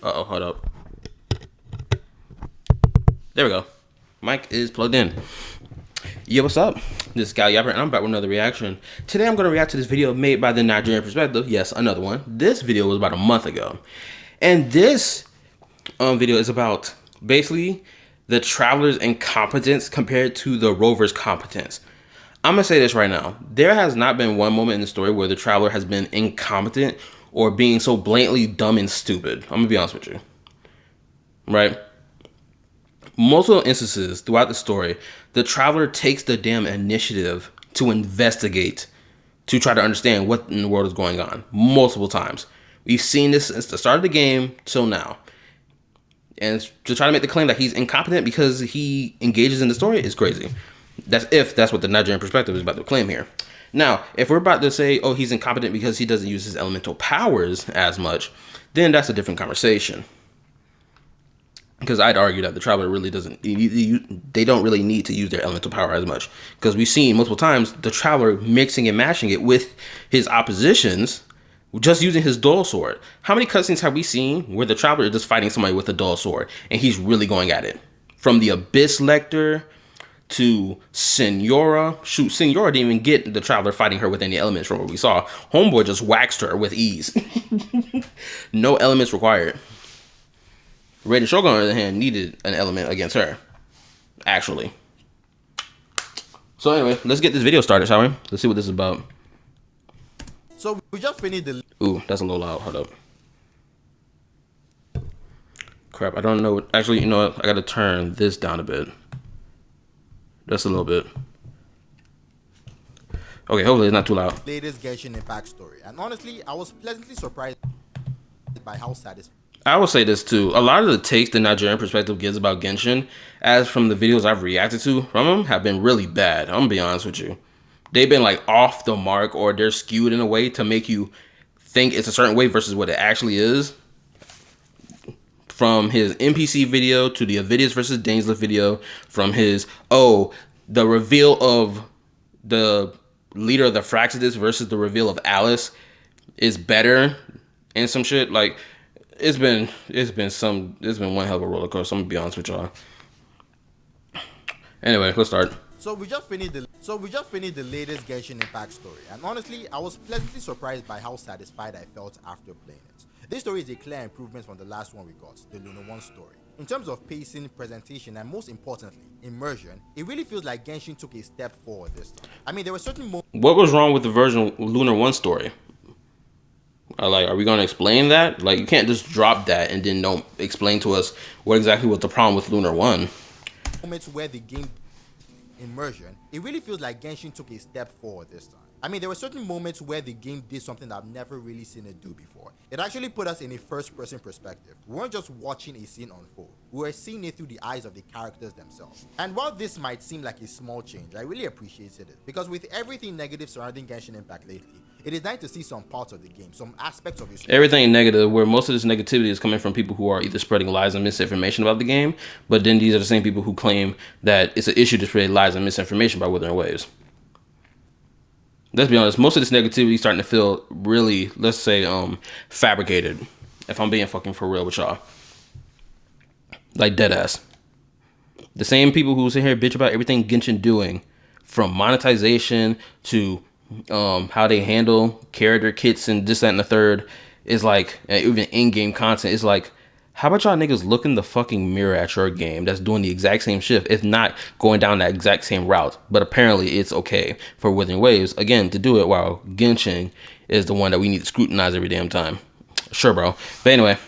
Uh-oh, hold up. There we go. Mic is plugged in. Yo, what's up? This is KallaTheYapper, and I'm back with another reaction. Today I'm going to react to this video made by the Nigerian Perspective. Yes, another one. This video was about a month ago. And this video is about basically the Traveler's incompetence compared to the Rover's competence. I'm going to say this right now. There has not been one moment in the story where the Traveler has been incompetent or being so blatantly dumb and stupid. I'm going to be honest with you. Right? Multiple instances throughout the story, the Traveler takes the damn initiative to investigate, to try to understand what in the world is going on. Multiple times. We've seen this since the start of the game till now. And to try to make the claim that he's incompetent because he engages in the story is crazy. That's what the Nigerian Perspective is about to claim here. Now, if we're about to say, oh, he's incompetent because he doesn't use his elemental powers as much, then that's a different conversation. Because I'd argue that the Traveler really doesn't, they don't really need to use their elemental power as much. Because we've seen multiple times the Traveler mixing and matching it with his oppositions, just using his dual sword. How many cutscenes have we seen where the Traveler is just fighting somebody with a dual sword and he's really going at it? From the Abyss Lector to Senora. Shoot, Senora didn't even get the Traveler fighting her with any elements from what we saw. Homeboy just waxed her with ease. No elements required. Raiden Shogun, on the other hand, needed an element against her. Actually. So anyway, let's get this video started, shall we? Let's see what this is about. So we just finished the... Ooh, that's a little loud. Hold up. Crap, I don't know. Actually, you know what? I gotta turn this down a bit. Just a little bit. Okay, hopefully it's not too loud. latest Genshin Impact story. And honestly, I was pleasantly surprised by how satisfying. I will say this too. A lot of the takes the Nigerian Perspective gives about Genshin, as from the videos I've reacted to from them, have been really bad. I'm gonna be honest with you. They've been like off the mark, or they're skewed in a way to make you think it's a certain way versus what it actually is. From his NPC video to the Avidius versus Dainsleif video, from his, the reveal of the leader of the Fraxidus versus the reveal of Alice is better, and some shit. Like, it's been one hell of a roller coaster. I'm gonna be honest with y'all. Anyway, let's start. So we just finished the latest Genshin Impact story, and honestly, I was pleasantly surprised by how satisfied I felt after playing it. This story is a clear improvement from the last one we got, the Luna 1 story. In terms of pacing, presentation, and most importantly, immersion, it really feels like Genshin took a step forward this time. I mean, there were certain moments... What was wrong with the version Luna 1 story? Like, are we going to explain that? Like, you can't just drop that and then don't explain to us what exactly was the problem with Lunar 1. Moments where the game immersion, it really feels like Genshin took a step forward this time. I mean, there were certain moments where the game did something that I've never really seen it do before. It actually put us in a first-person perspective. We weren't just watching a scene unfold. We were seeing it through the eyes of the characters themselves. And while this might seem like a small change, I really appreciated it. Because with everything negative surrounding Genshin Impact lately, it is nice to see some parts of the game, some aspects of it. Everything negative, where most of this negativity is coming from people who are either spreading lies and misinformation about the game, but then these are the same people who claim that it's an issue to spread lies and misinformation about Wuthering Waves. Let's be honest, most of this negativity is starting to feel really, let's say, fabricated. If I'm being fucking for real with y'all. Like, dead ass. The same people who sit here bitch about everything Genshin doing, from monetization to how they handle character kits and this, that, and the third, is like, even in-game content, is like, how about y'all niggas look in the fucking mirror at your game that's doing the exact same shit, if not going down that exact same route? But apparently it's okay for Wuthering Waves, again, to do it while Genshin is the one that we need to scrutinize every damn time. Sure, bro. But anyway,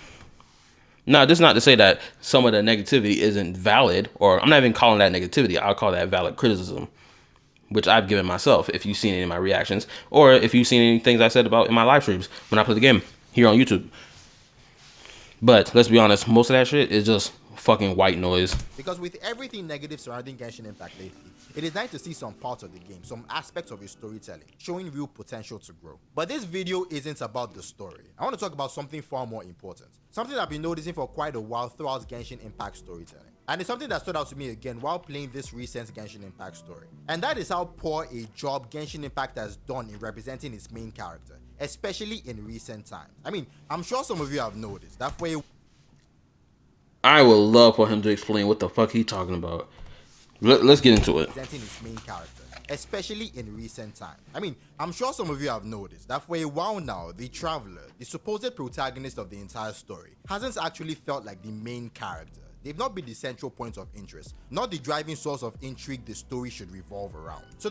no, this is not to say that some of the negativity isn't valid, or I'm not even calling that negativity. I'll call that valid criticism, which I've given myself if you've seen any of my reactions, or if you've seen any things I said about in my live streams when I play the game here on YouTube. But let's be honest, most of that shit is just fucking white noise. Because with everything negative surrounding Genshin Impact lately, it is nice to see some parts of the game, some aspects of its storytelling, showing real potential to grow. But this video isn't about the story. I want to talk about something far more important. Something I've been noticing for quite a while throughout Genshin Impact storytelling. And it's something that stood out to me again while playing this recent Genshin Impact story. And that is how poor a job Genshin Impact has done in representing its main character, especially in recent times. I mean, I'm sure some of you have noticed that for a I would love for him to explain what the fuck he's talking about. Let's get into it. Presenting his main character, especially in recent times. I mean, I'm sure some of you have noticed that for a while now, the Traveler, the supposed protagonist of the entire story, hasn't actually felt like the main character. They've not been the central point of interest, not the driving source of intrigue the story should revolve around. So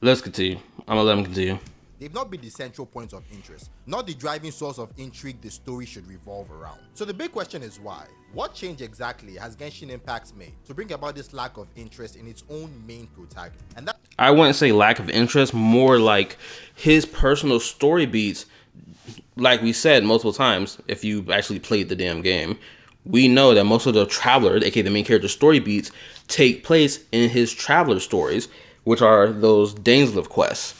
Let's continue. I'm gonna let him continue. they've not been the central point of interest, not the driving source of intrigue the story should revolve around. So the big question is why? What change exactly has Genshin Impact made to bring about this lack of interest in its own main protagonist? And that I wouldn't say lack of interest, more like his personal story beats. Like we said multiple times, if you actually played the damn game, we know that most of the Traveler, aka the main character story beats, take place in his Traveler stories, which are those Dainsleif quests.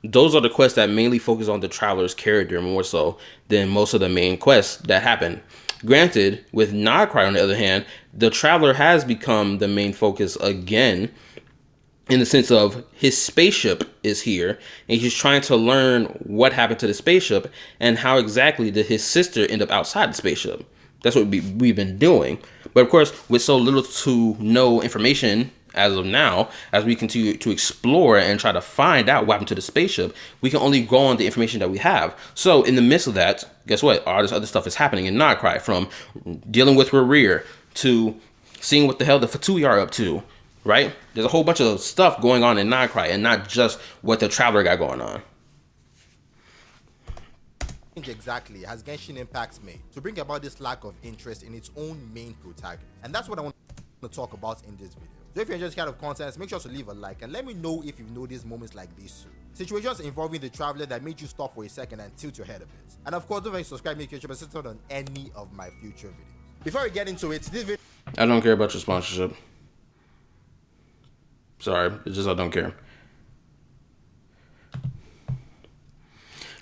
Those are the quests that mainly focus on the Traveler's character more so than most of the main quests that happen. Granted, with Nightcry on the other hand, the Traveler has become the main focus again, in the sense of his spaceship is here and he's trying to learn what happened to the spaceship and how exactly did his sister end up outside the spaceship. That's what we've been doing. But of course, with so little to no information as of now, as we continue to explore and try to find out what happened to the spaceship, we can only go on the information that we have. So in the midst of that, guess what? All this other stuff is happening in Nightcry, from dealing with Rear to seeing what the hell the Fatui are up to, right? There's a whole bunch of stuff going on in Nightcry and not just what the Traveler got going on. exactly has Genshin Impact made to bring about this lack of interest in its own main protagonist? And that's what I want to talk about in this video. So if you enjoy this kind of content, make sure to leave a like and let me know if you've noticed moments like these too. Situations involving the Traveler that made you stop for a second and tilt your head a bit. And of course, don't forget to subscribe, make sure you're on any of my future videos. Before we get into it, this video... I don't care about your sponsorship. Sorry, it's just I don't care.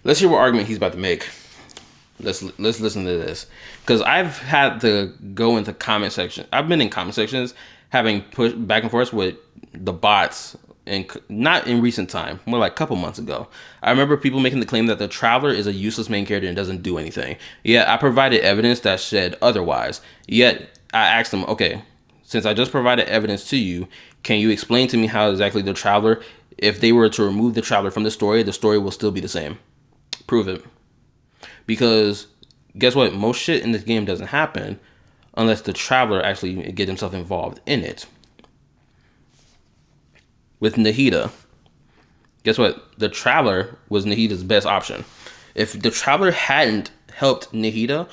Let's hear what argument he's about to make. Let's listen to this, because I've had to go into comment section. I've been in comment sections having pushed back and forth with the bots, and not in recent time, more like a couple months ago. I remember people making the claim that the Traveler is a useless main character and doesn't do anything. Yet I provided evidence that said otherwise. Yet I asked them, okay, since I just provided evidence to you, can you explain to me how exactly the Traveler, if they were to remove the Traveler from the story will still be the same? Prove it. Because guess what? Most shit in this game doesn't happen unless the Traveler actually get himself involved in it. With Nahida, guess what? The Traveler was Nahida's best option. If the Traveler hadn't helped Nahida,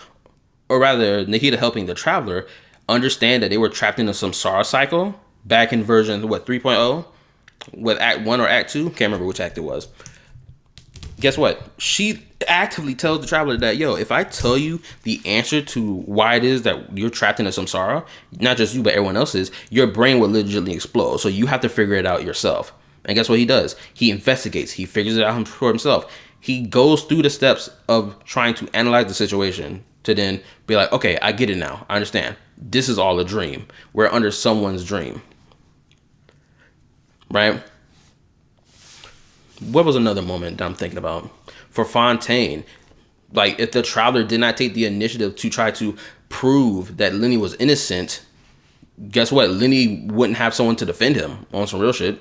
or rather Nahida helping the Traveler understand that they were trapped in a samsara cycle back in version, what, 3.0? With Act 1 or Act 2? Can't remember which act it was. Guess what? She actively tells the Traveler that, yo, if I tell you the answer to why it is that you're trapped in a samsara, not just you, but everyone else is, your brain will legitimately explode. So you have to figure it out yourself. And guess what he does? He investigates. He figures it out for himself. He goes through the steps of trying to analyze the situation to then be like, okay, I get it now. I understand. This is all a dream. We're under someone's dream. Right? What was another moment that I'm thinking about? For Fontaine, like, if the Traveler did not take the initiative to try to prove that Lenny was innocent, guess what? Lenny wouldn't have someone to defend him on some real shit.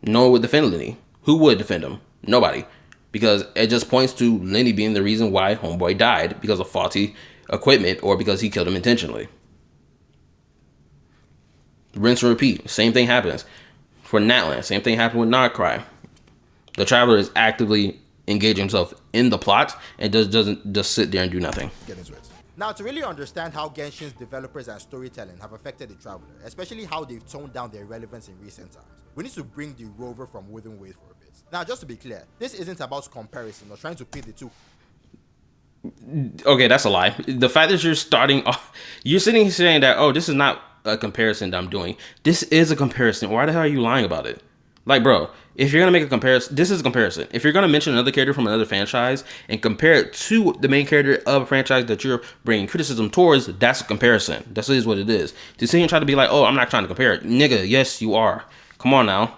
No one would defend Lenny. Who would defend him? Nobody. Because it just points to Lenny being the reason why Homeboy died, because of faulty equipment or because he killed him intentionally. Rinse and repeat. Same thing happens. For Natlan, same thing happened with Nightcry. The Traveler is actively engaging himself in the plot and doesn't just sit there and do nothing. Get into it. Now, to really understand how Genshin's developers and storytelling have affected the Traveler, especially how they've toned down their relevance in recent times, we need to bring the rover from Wooden Ways for a bit. Now, just to be clear, this isn't about comparison or trying to pit the two. Okay, that's a lie. The fact that you're starting off, you're sitting here saying that, oh, this is not a comparison that I'm doing. This is a comparison. Why the hell are you lying about it? Like, bro, if you're gonna make a comparison, this is a comparison. If you're gonna mention another character from another franchise and compare it to the main character of a franchise that you're bringing criticism towards, that's a comparison. That is what it is. To sit here and try to be like, oh, I'm not trying to compare it. Nigga, yes, you are. Come on now.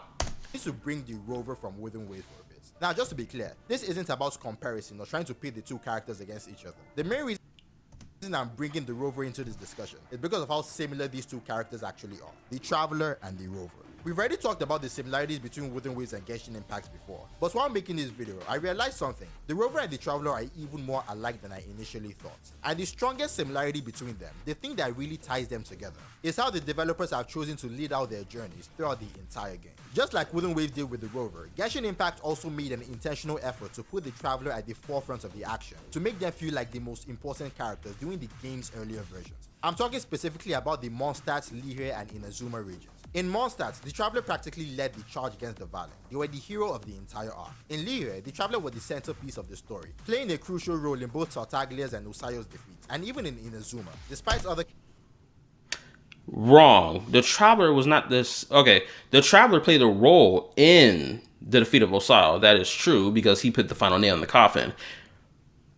Need to bring the rover from Wooden Ways for a bit. Now, just to be clear, this isn't about comparison or trying to pit the two characters against each other. The main reason I'm bringing the Rover into this discussion is because of how similar these two characters actually are, the Traveler and the Rover. We've already talked about the similarities between Wooden Waves and Genshin Impacts before, but while making this video, I realized something. The Rover and the Traveler are even more alike than I initially thought. And the strongest similarity between them, the thing that really ties them together, is how the developers have chosen to lead out their journeys throughout the entire game. Just like Wooden Waves did with the Rover, Genshin Impact also made an intentional effort to put the Traveler at the forefront of the action, to make them feel like the most important characters during the game's earlier versions. I'm talking specifically about the Mondstadt, Lihue, and Inazuma regions. In Mondstadt, the Traveler practically led the charge against the Valen. They were the hero of the entire arc. In Lihue, the Traveler was the centerpiece of the story, playing a crucial role in both Tartaglia's and Usayo's defeats, and even in Inazuma, despite other... Wrong. The Traveler was not this... Okay, the Traveler played a role in the defeat of Osayo. That is true, because he put the final nail in the coffin.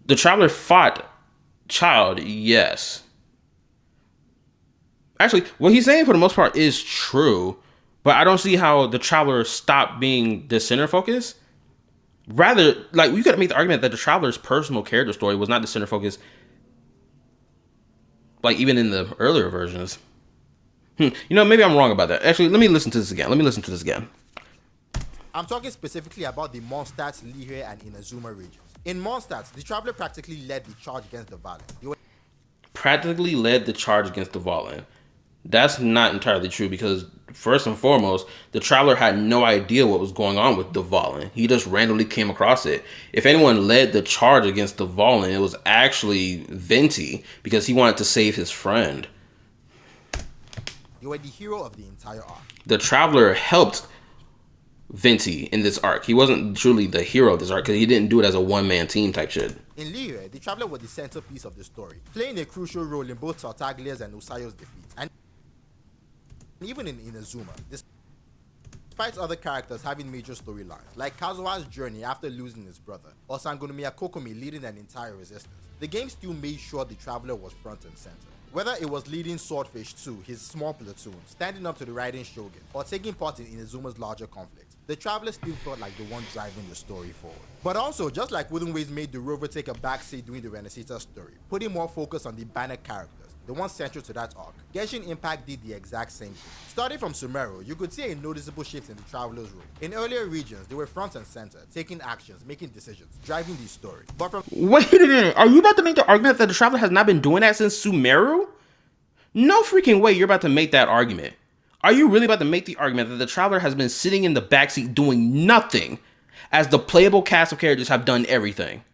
The Traveler fought Child, yes. Actually, what he's saying for the most part is true, but I don't see how the Traveler stopped being the center focus. Rather, like, we could make the argument that the Traveler's personal character story was not the center focus, like, even in the earlier versions. You know, maybe I'm wrong about that. Actually, let me listen to this again. I'm talking specifically about the Mondstadt, Lihue, and Inazuma regions. In Mondstadt, the Traveler practically led the charge against the Valen. Practically led the charge against the Valen. That's not entirely true, because first and foremost, the Traveler had no idea what was going on with the Valen. He just randomly came across it. If anyone led the charge against the Valen, it was actually Venti, because he wanted to save his friend. You were the hero of the entire arc. The Traveler helped Venti in this arc. He wasn't truly the hero of this arc, because he didn't do it as a one-man team type shit. In Lihue, the Traveler was the centerpiece of the story, playing a crucial role in both Tartaglia's and Usayo's defeats, and even in Inazuma, despite other characters having major storylines, like Kazuha's journey after losing his brother, or Sangonomiya Kokomi leading an entire resistance. The game still made sure the Traveler was front and center. Whether it was leading Swordfish 2, his small platoon, standing up to the Raiden Shogun, or taking part in Inazuma's larger conflict, the Traveler still felt like the one driving the story forward. But also, just like Wooden Waves made the Rover take a backseat during the Renesita story, putting more focus on the banner characters, the one central to that arc, Genshin Impact did the exact same thing. Starting from Sumeru, you could see a noticeable shift in the Traveler's role. In earlier regions, they were front and center, taking actions, making decisions, driving the story. But from... Wait a minute, are you about to make the argument that the Traveler has not been doing that since Sumeru? No freaking way you're about to make that argument. Are you really about to make the argument that the Traveler has been sitting in the backseat doing nothing as the playable cast of characters have done everything?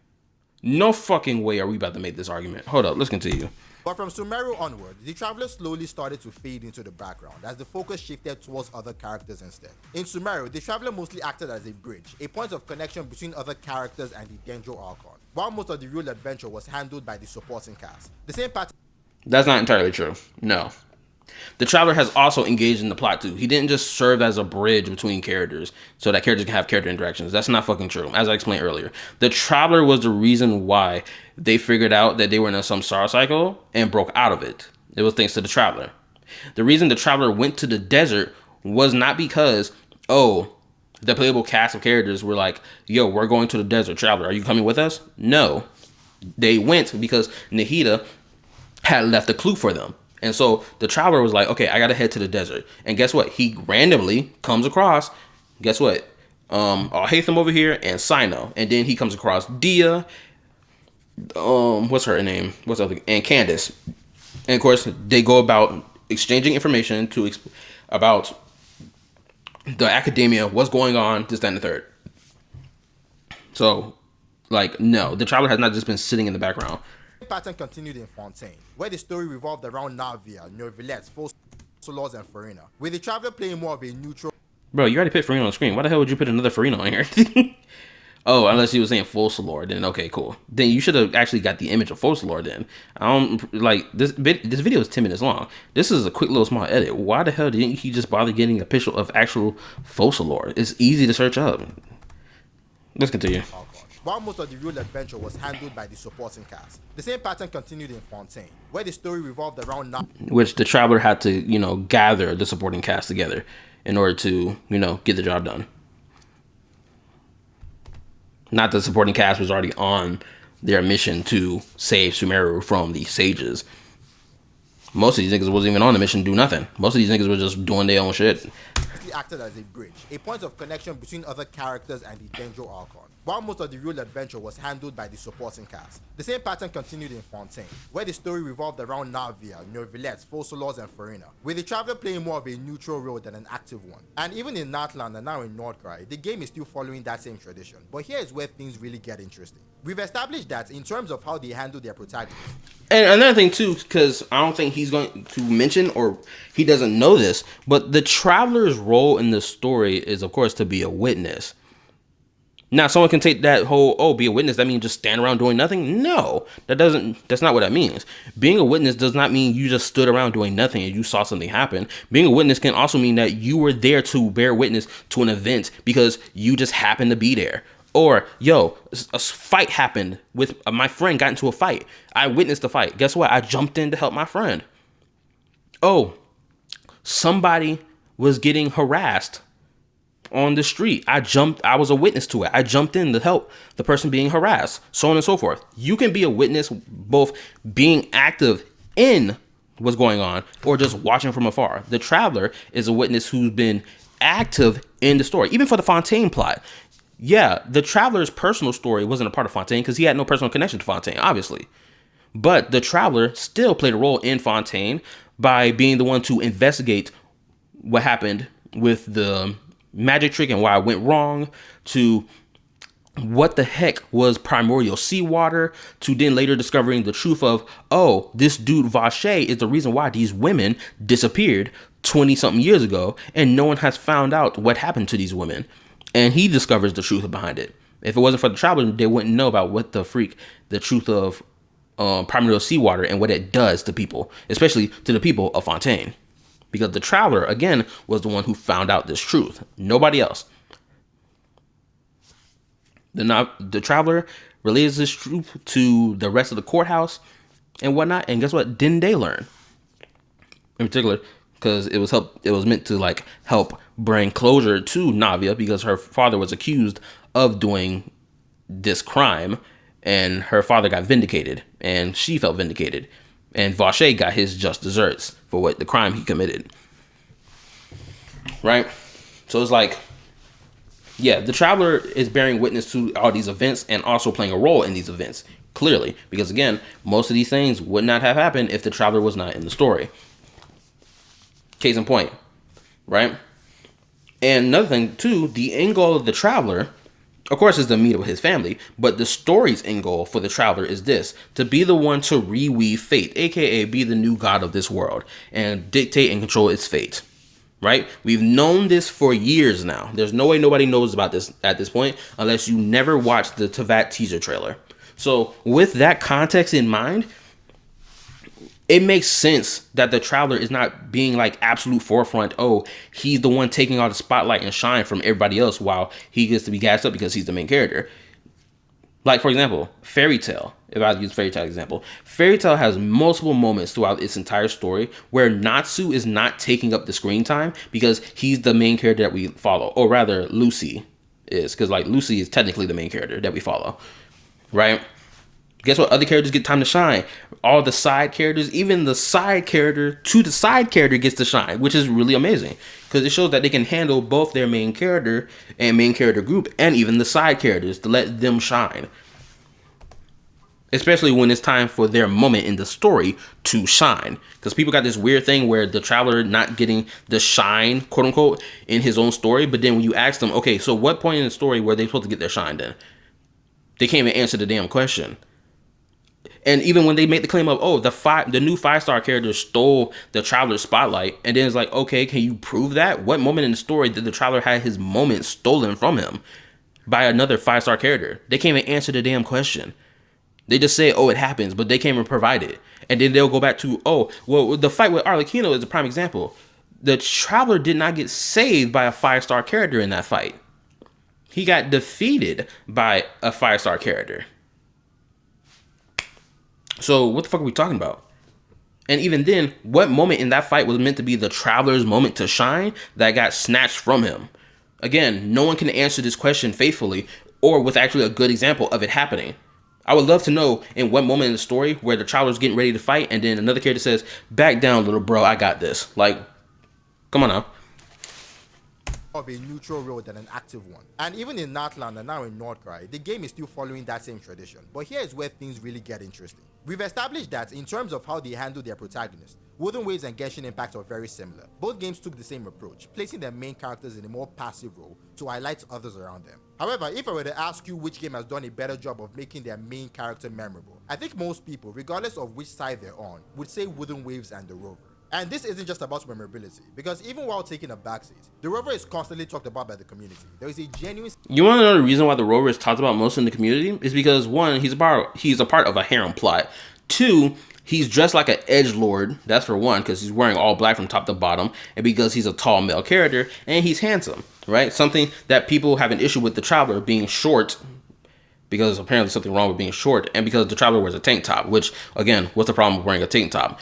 No fucking way are we about to make this argument. Hold up, let's continue. But from Sumeru onward, the Traveler slowly started to fade into the background as the focus shifted towards other characters instead. In Sumeru, the Traveler mostly acted as a bridge, a point of connection between other characters and the Dendro Archon, while most of the real adventure was handled by the supporting cast. The same pattern... That's not entirely true. No. The Traveler has also engaged in the plot too. He didn't just serve as a bridge between characters so that characters can have character interactions. That's not fucking true. As I explained earlier, the Traveler was the reason why they figured out that they were in a samsara cycle and broke out of it. It was thanks to the Traveler. The reason the Traveler went to the desert was not because, oh, the playable cast of characters were like, yo, we're going to the desert, Traveler, are you coming with us? No. They went because Nahida had left a clue for them. And so the Traveler was like, okay, I gotta head to the desert. And guess what? He randomly comes across, guess what? Hatham over here and Sino. And then he comes across Dia, what's her name? What's the other? And Candace. And of course, they go about exchanging information about the academia, what's going on, this, that, and the third. So, like, no, the Traveler has not just been sitting in the background. Pattern continued in Fontaine, where the story revolved around Navia, Neuvillette, Faux-Solors, and Farina, with the Traveler playing more of a neutral... Bro, you already put Farina on the screen. Why the hell would you put another Farina on here? Oh, unless you were saying Faux-Solor, then okay, cool. Then you should have actually got the image of Faux-Solor then. I don't, like, this video is 10 minutes long. This is a quick little small edit. Why the hell didn't he just bother getting a picture of actual Faux-Solor? It's easy to search up. Let's continue. While most of the real adventure was handled by the supporting cast. The same pattern continued in Fontaine, where the story revolved around... Which the Traveler had to, you know, gather the supporting cast together in order to, you know, get the job done. Not the supporting cast was already on their mission to save Sumeru from the sages. Most of these niggas wasn't even on the mission to do nothing. Most of these niggas were just doing their own shit. Acted as a bridge, a point of connection between other characters and the Dendro Archon, while most of the real adventure was handled by the supporting cast. The same pattern continued in Fontaine, where the story revolved around Navia, Neuvillette, Fosolos, and Farina, with the Traveler playing more of a neutral role than an active one. And even in Natlan and now in Nordcry, the game is still following that same tradition, but here is where things really get interesting. We've established that in terms of how they handle their protagonists. And another thing too, because I don't think he's going to mention, or he doesn't know this, but the Traveler's role in the story is, of course, to be a witness. Now, someone can take that whole, oh, be a witness, that means just stand around doing nothing? No, that's not what that means. Being a witness does not mean you just stood around doing nothing and you saw something happen. Being a witness can also mean that you were there to bear witness to an event because you just happened to be there. Or, yo, a fight happened with my friend, got into a fight. I witnessed the fight. Guess what? I jumped in to help my friend. Oh, somebody was getting harassed on the street. I was a witness to it. I jumped in to help the person being harassed, so on and so forth. You can be a witness both being active in what's going on or just watching from afar. The Traveler is a witness who's been active in the story, even for the Fontaine plot. Yeah, the Traveler's personal story wasn't a part of Fontaine because he had no personal connection to Fontaine, obviously. But the Traveler still played a role in Fontaine by being the one to investigate what happened with the magic trick and why it went wrong, to what the heck was primordial seawater, to then later discovering the truth of, oh, this dude Vache is the reason why these women disappeared 20-something years ago, and no one has found out what happened to these women. And he discovers the truth behind it. If it wasn't for the Traveler, they wouldn't know about what the freak, the truth of primordial seawater and what it does to people, especially to the people of Fontaine. Because the Traveler, again, was the one who found out this truth. Nobody else. The Traveler relays this truth to the rest of the courthouse and whatnot. And guess what? Didn't they learn? In particular, because it was meant to like help bring closure to Navia because her father was accused of doing this crime, and her father got vindicated, and she felt vindicated, and Vache got his just desserts for what the crime he committed. Right? So it's like, yeah, the Traveler is bearing witness to all these events and also playing a role in these events, clearly, because again, most of these things would not have happened if the Traveler was not in the story. Case in point, right? And another thing, too, the end goal of the Traveler, of course, is to meet with his family, but the story's end goal for the Traveler is this: to be the one to reweave fate, aka be the new god of this world, and dictate and control its fate, right? We've known this for years now. There's no way nobody knows about this at this point, unless you never watched the Tevat teaser trailer. So, with that context in mind, it makes sense that the Traveler is not being like absolute forefront. Oh, he's the one taking all the spotlight and shine from everybody else while he gets to be gassed up because he's the main character. Like, for example, Fairy Tail. If I use Fairy Tail example, Fairy Tail has multiple moments throughout its entire story where Natsu is not taking up the screen time because he's the main character that we follow. Or rather, Lucy is, because like Lucy is technically the main character that we follow, right? Guess what? Other characters get time to shine. All the side characters, even the side character to the side character gets to shine, which is really amazing because it shows that they can handle both their main character and main character group and even the side characters to let them shine. Especially when it's time for their moment in the story to shine. Because people got this weird thing where the Traveler not getting the shine, quote unquote, in his own story. But then when you ask them, okay, so what point in the story were they supposed to get their shine then? They can't even answer the damn question. And even when they make the claim of, oh, the new 5-star character stole the Traveler's spotlight, and then it's like, okay, can you prove that? What moment in the story did the Traveler have his moment stolen from him by another 5-star character? They can't even answer the damn question. They just say, oh, it happens, but they can't even provide it. And then they'll go back to, oh, well, the fight with Arlecchino is a prime example. The Traveler did not get saved by a 5-star character in that fight. He got defeated by a 5-star character. So what the fuck are we talking about? And even then, what moment in that fight was meant to be the Traveler's moment to shine that got snatched from him? Again, no one can answer this question faithfully or with actually a good example of it happening. I would love to know in what moment in the story where the traveler's getting ready to fight and then another character says, "Back down, little bro, I got this." Like, come on now. Of a neutral role than an active one. And even in Natlan and now in Nordcry, the game is still following that same tradition. But here is where things really get interesting. We've established that in terms of how they handle their protagonists, Wooden Waves and Genshin Impact are very similar. Both games took the same approach, placing their main characters in a more passive role to highlight others around them. However, if I were to ask you which game has done a better job of making their main character memorable, I think most people, regardless of which side they're on, would say Wooden Waves and the Rover. And this isn't just about memorability, because even while taking a backseat, the Rover is constantly talked about by the community. There is a genuine... You want to know the reason why the Rover is talked about most in the community? Is because, one, he's a part of a harem plot. Two, he's dressed like an edgelord. That's for one, because he's wearing all black from top to bottom, and because he's a tall male character, and he's handsome, right? Something that people have an issue with the Traveler being short, because apparently something wrong with being short, and because the Traveler wears a tank top, which, again, what's the problem with wearing a tank top?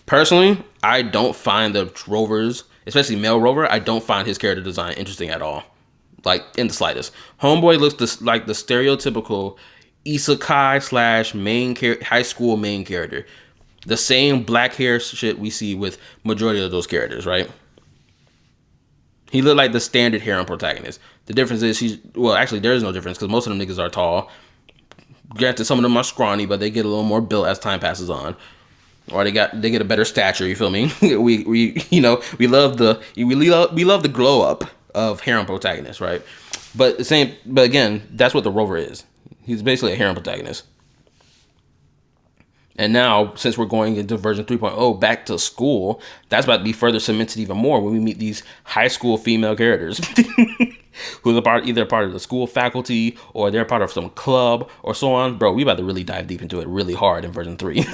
Personally, I don't find the Rovers, especially male Rover, I don't find his character design interesting at all. Like, in the slightest. Homeboy looks like the stereotypical isekai / high school main character. The same black hair shit we see with majority of those characters, right? He looked like the standard harem protagonist. The difference is actually there is no difference because most of them niggas are tall. Granted, some of them are scrawny, but they get a little more built as time passes on. Or they get a better stature. You feel me? we love the glow up of harem protagonists, right? But again, that's what the Rover is. He's basically a harem protagonist. And now, since we're going into version 3.0 back to school, that's about to be further cemented even more when we meet these high school female characters who are either part of the school faculty or they're part of some club or so on. Bro, we about to really dive deep into it really hard in version 3.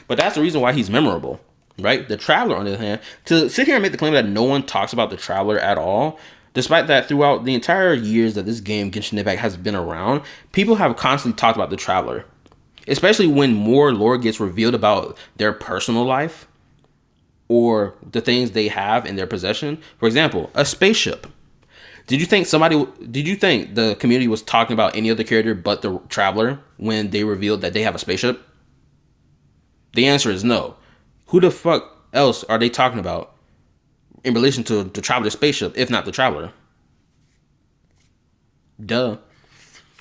But that's the reason why he's memorable, right? The Traveler, on the other hand, to sit here and make the claim that no one talks about the Traveler at all, despite that throughout the entire years that this game, Genshin Impact, has been around, people have constantly talked about the Traveler. Especially when more lore gets revealed about their personal life or the things they have in their possession. For example, a spaceship. Did you think the community was talking about any other character but the Traveler when they revealed that they have a spaceship? The answer is no. Who the fuck else are they talking about in relation to the Traveler spaceship, if not the Traveler? Duh.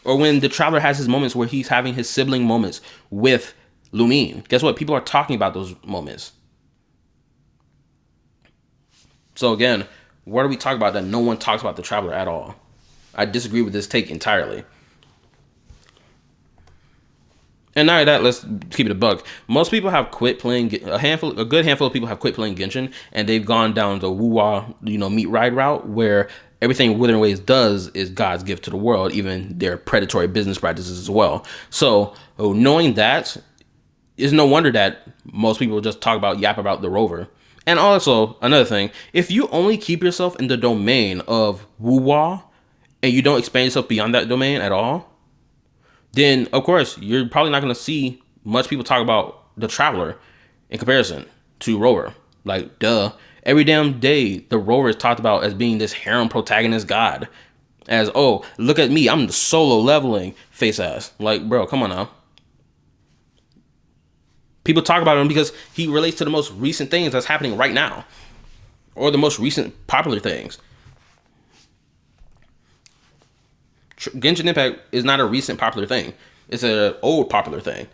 Or when the Traveler has his moments where he's having his sibling moments with Lumine. Guess what? People are talking about those moments. So again, what are we talking about that no one talks about the Traveler at all? I disagree with this take entirely. And not only that, let's keep it a buck. Most people have quit playing, a good handful of people have quit playing Genshin, and they've gone down the woo-wah, meat ride route, where everything Withering Waves does is God's gift to the world, even their predatory business practices as well. So, knowing that, it's no wonder that most people just yap about the Rover. And also, another thing, if you only keep yourself in the domain of woo-wah, and you don't expand yourself beyond that domain at all, then, of course, you're probably not going to see much people talk about the Traveler in comparison to Rover. Like, duh. Every damn day, the Rover is talked about as being this harem protagonist god. As, oh, look at me, I'm the solo leveling face ass. Like, bro, come on now. People talk about him because he relates to the most recent things that's happening right now. Or the most recent popular things. Genshin Impact is not a recent popular thing. It's an old popular thing.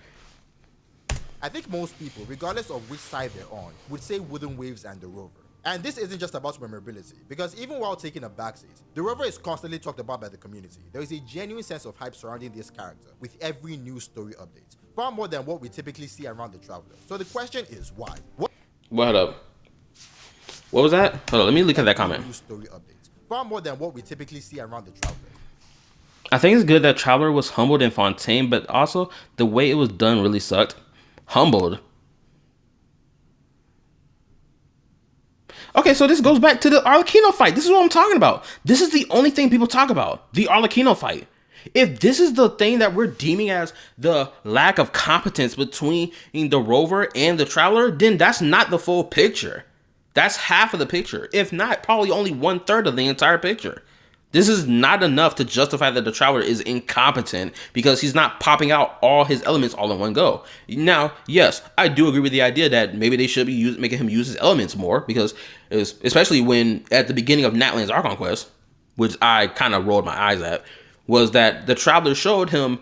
I think most people, regardless of which side they're on, would say Wooden Waves and the Rover. And this isn't just about memorability, because even while taking a backseat, the Rover is constantly talked about by the community. There is a genuine sense of hype surrounding this character with every new story update, far more than what we typically see around the Traveler. So the question is, why? What up? What was that? Hold on, let me look at that comment. New story updates, far more than what we typically see around the Traveler. I think it's good that Traveler was humbled in Fontaine, but also the way it was done really sucked. Humbled. Okay, so this goes back to the Arlecchino fight. This is what I'm talking about. This is the only thing people talk about. The Arlecchino fight. If this is the thing that we're deeming as the lack of competence between the Rover and the Traveler, then that's not the full picture. That's half of the picture. If not, probably only 1/3 of the entire picture. This is not enough to justify that the Traveler is incompetent because he's not popping out all his elements all in one go. Now, yes, I do agree with the idea that maybe they should be making him use his elements more because, especially when at the beginning of Natlan's Archon Quest, which I kind of rolled my eyes at, was that the Traveler showed him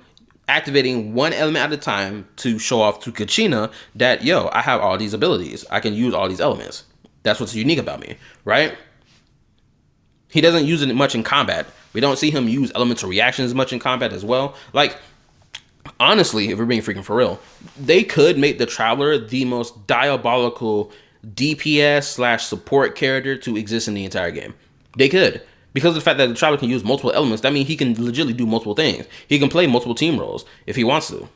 activating one element at a time to show off to Kachina that, yo, I have all these abilities. I can use all these elements. That's what's unique about me, right? He doesn't use it much in combat. We don't see him use elemental reactions much in combat as well. Like, honestly, if we're being freaking for real, they could make the Traveler the most diabolical DPS / support character to exist in the entire game. They could. Because of the fact that the Traveler can use multiple elements, that means he can legitimately do multiple things. He can play multiple team roles if he wants to.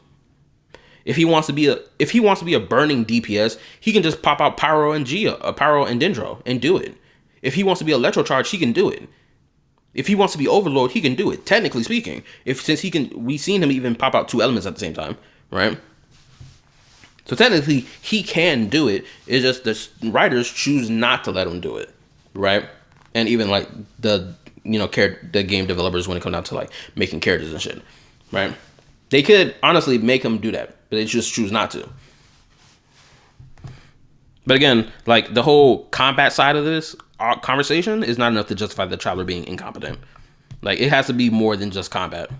If he wants to be a burning DPS, he can just pop out Pyro and Dendro and do it. If he wants to be Electrocharge, he can do it. If he wants to be Overlord, he can do it. Technically speaking, we've seen him even pop out 2 elements at the same time, right? So technically, he can do it. It's just the writers choose not to let him do it, right? And even like the game developers when it comes down to like making characters and shit, right? They could honestly make him do that, but they just choose not to. But again, like the whole combat side of this conversation is not enough to justify the Traveler being incompetent. Like it has to be more than just combat.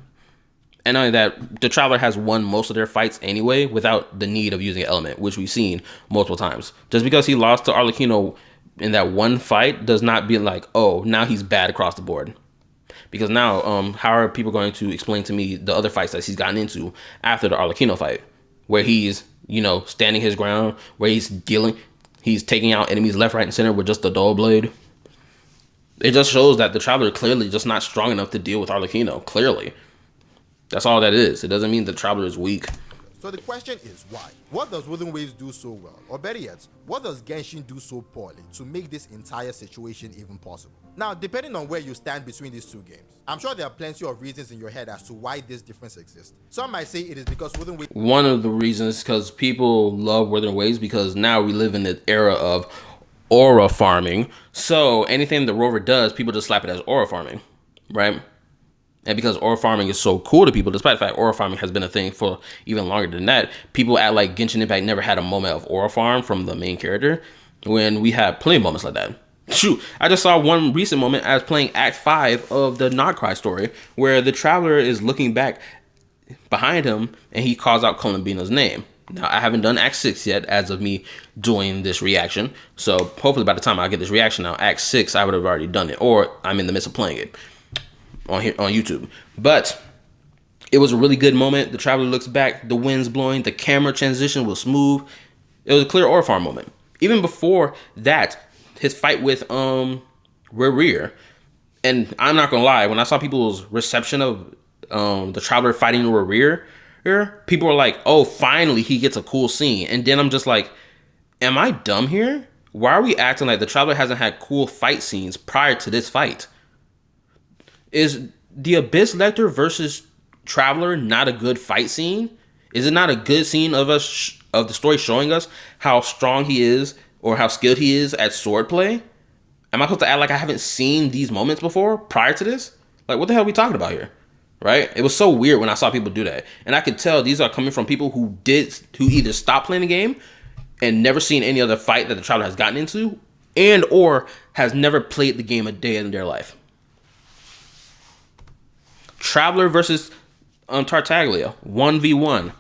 And not only that, the Traveler has won most of their fights anyway without the need of using an element, which we've seen multiple times. Just because he lost to Arlecchino in that one fight does not be like, oh, now he's bad across the board. Because now, how are people going to explain to me the other fights that he's gotten into after the Arlecchino fight, where he's, standing his ground, where he's taking out enemies left, right, and center with just a dull blade. It just shows that the Traveler clearly just not strong enough to deal with Arlecchino. Clearly. That's all that is. It doesn't mean the Traveler is weak. So the question is why? What does Wooden Waves do so well? Or better yet, what does Genshin do so poorly to make this entire situation even possible? Now, depending on where you stand between these two games, I'm sure there are plenty of reasons in your head as to why this difference exists. Some might say it is because Wooden Waves... One of the reasons is because people love Wooden Waves because now we live in the era of aura farming. So anything the rover does, people just slap it as aura farming, right? And because aura farming is so cool to people, despite the fact aura farming has been a thing for even longer than that, people act like Genshin Impact never had a moment of aura farm from the main character when we have plenty of moments like that. Shoot, I just saw one recent moment as playing Act 5 of the Notcry story where the Traveler is looking back behind him and he calls out Columbina's name. Now, I haven't done Act 6 yet as of me doing this reaction. So hopefully by the time I get this reaction out, Act 6, I would have already done it, or I'm in the midst of playing it on YouTube. But it was a really good moment. The Traveler looks back, the wind's blowing, the camera transition was smooth. It was a clear aura farm moment. Even before that, his fight with Rear. And I'm not gonna lie, when I saw people's reception of the Traveler fighting Rear, people were like, oh, finally he gets a cool scene. And then I'm just like, am I dumb here? Why are we acting like the Traveler hasn't had cool fight scenes prior to this fight? Is the Abyss Lector versus Traveler not a good fight scene? Is it not a good scene of the story showing us how strong he is or how skilled he is at swordplay? Am I supposed to act like I haven't seen these moments before prior to this? Like, what the hell are we talking about here? Right? It was so weird when I saw people do that. And I could tell these are coming from people who either stopped playing the game and never seen any other fight that the Traveler has gotten into and or has never played the game a day in their life. Traveler versus Tartaglia, 1v1.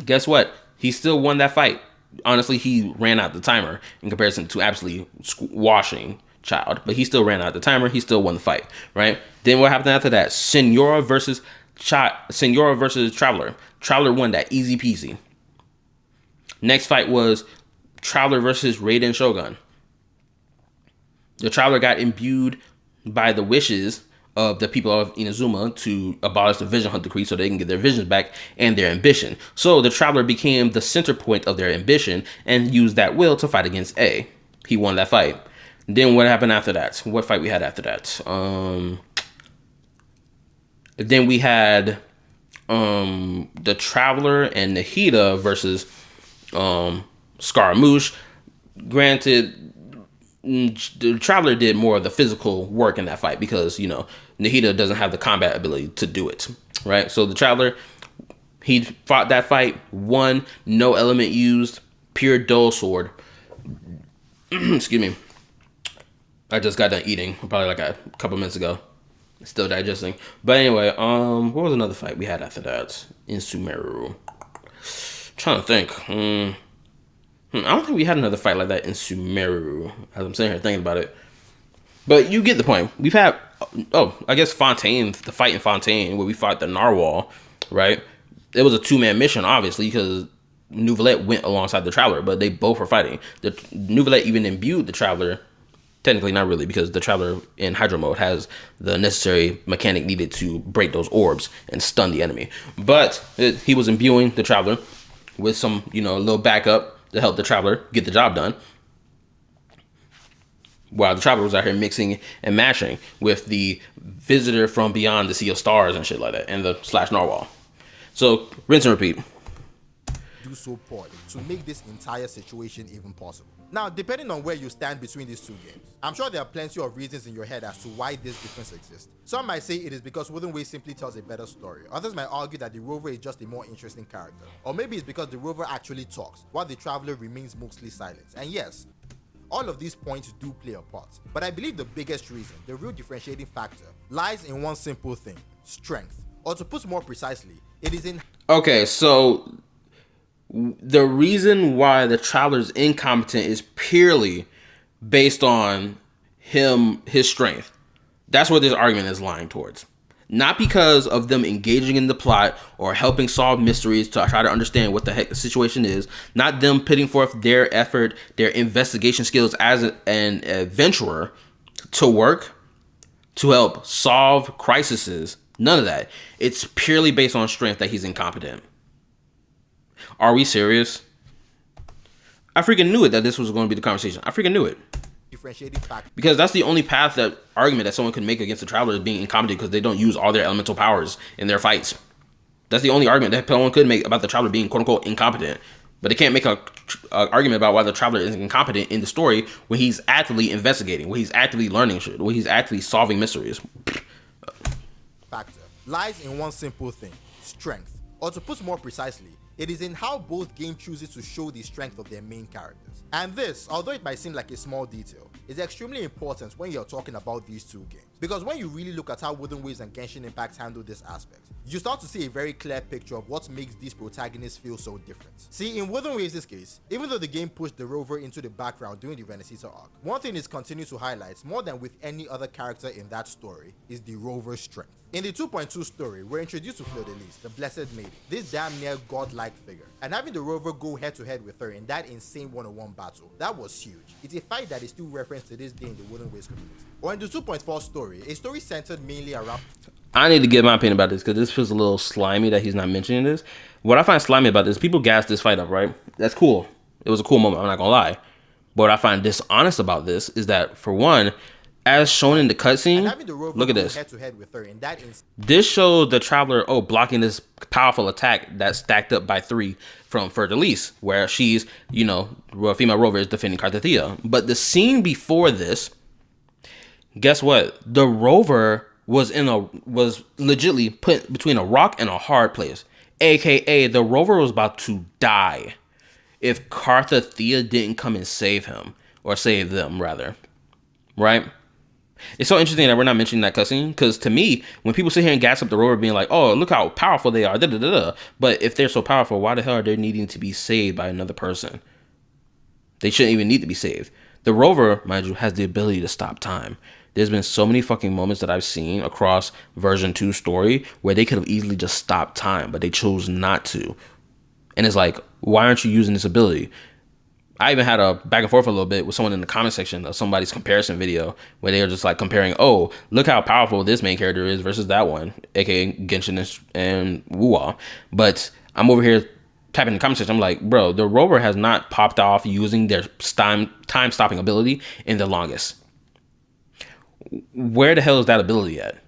Guess what? He still won that fight. Honestly, he ran out the timer in comparison to absolutely washing Child, but he still ran out the timer. He still won the fight, right? Then what happened after that? Senora versus Traveler. Traveler won that easy peasy. Next fight was Traveler versus Raiden Shogun. The Traveler got imbued by the wishes of the people of Inazuma to abolish the Vision Hunt decree so they can get their visions back and their ambition. So the Traveler became the center point of their ambition and used that will to fight against A. He won that fight. Then what happened after that? What fight we had after that? Then we had the Traveler and Nahida versus Scaramouche. Granted, the Traveler did more of the physical work in that fight because, Nahida doesn't have the combat ability to do it, right? So the Traveler, he fought that fight, won, no element used, pure dull sword. Excuse me. I just got done eating probably like a couple minutes ago. Still digesting. But anyway, what was another fight we had after that in Sumeru? Trying to think. I don't think we had another fight like that in Sumeru, as I'm sitting here thinking about it. But you get the point. We've had, I guess Fontaine, the fight in Fontaine, where we fought the Narwhal, right? It was a two-man mission, obviously, because Neuvillette went alongside the Traveler, but they both were fighting. The Neuvillette even imbued the Traveler. Technically not really, because the Traveler in Hydro mode has the necessary mechanic needed to break those orbs and stun the enemy. But he was imbuing the Traveler with some, a little backup to help the Traveler get the job done, while the Traveler was out here mixing and matching with the visitor from beyond the Sea of Stars and shit like that, and the / Narwhal. So rinse and repeat. Do so poorly to make this entire situation even possible. Now, depending on where you stand between these two games, I'm sure there are plenty of reasons in your head as to why this difference exists. Some might say it is because Wooden Way simply tells a better story. Others might argue that the Rover is just a more interesting character. Or maybe it's because the Rover actually talks, while the Traveler remains mostly silent. And yes, all of these points do play a part. But I believe the biggest reason, the real differentiating factor, lies in one simple thing: strength. Or to put more precisely, it is in... Okay, so the reason why the Traveler's incompetent is purely based on his strength. That's what this argument is lying towards. Not because of them engaging in the plot or helping solve mysteries to try to understand what the heck the situation is. Not them putting forth their effort, their investigation skills as an adventurer to work to help solve crises. None of that. It's purely based on strength that he's incompetent. Are we serious? I freaking knew it that this was going to be the conversation. I freaking knew it. Differentiating factor. Because that's the only argument that someone could make against the Traveler is being incompetent because they don't use all their elemental powers in their fights. That's the only argument that someone could make about the Traveler being quote-unquote incompetent. But they can't make a argument about why the Traveler is incompetent in the story when he's actively investigating, when he's actively learning shit, when he's actively solving mysteries. Factor lies in one simple thing: strength. Or to put more precisely, it is in how both games chooses to show the strength of their main characters. And this, although it might seem like a small detail, is extremely important when you're talking about these two games. Because when you really look at how Wooden Waves and Genshin Impact handle this aspect, you start to see a very clear picture of what makes these protagonists feel so different. See, in Wooden Waves' case, even though the game pushed the Rover into the background during the Renaissance arc, one thing it continues to highlight, more than with any other character in that story, is the Rover's strength. In the 2.2 story, we're introduced to Fleur-de-Lis, the Blessed Maiden, this damn near godlike figure, and having the Rover go head to head with her in that insane one-on-one battle, that was huge. It's a fight that is still referenced to this day in the Wooden Waves community. Or in the 2.4 story, a story centered mainly around... I need to get my opinion about this because this feels a little slimy that he's not mentioning this. What I find slimy about this, people gas this fight up, right? That's cool. It was a cool moment, I'm not gonna lie. But what I find dishonest about this is that, for one, as shown in the cutscene, look at this. Head to head with her in that this shows the Traveler, blocking this powerful attack that's stacked up by 3 from Fleur-de-Lis, where she's, female Rover is defending KallaTheYapper. But the scene before this, guess what? The Rover was legitly put between a rock and a hard place. AKA, the Rover was about to die if KallaTheYapper didn't come and save him. Or save them, rather. Right? It's so interesting that we're not mentioning that cutscene, because to me, when people sit here and gas up the Rover being like, oh, look how powerful they are, but if they're so powerful, why the hell are they needing to be saved by another person? They shouldn't even need to be saved. The Rover, mind you, has the ability to stop time. There's been so many fucking moments that I've seen across version 2 story where they could have easily just stopped time, but they chose not to. And it's like, why aren't you using this ability? I even had a back and forth a little bit with someone in the comment section of somebody's comparison video where they were just like comparing, oh, look how powerful this main character is versus that one, aka Genshin and Wuwa. But I'm over here typing in the comment section, I'm like, bro, the Rover has not popped off using their time stopping ability in the longest. Where the hell is that ability at?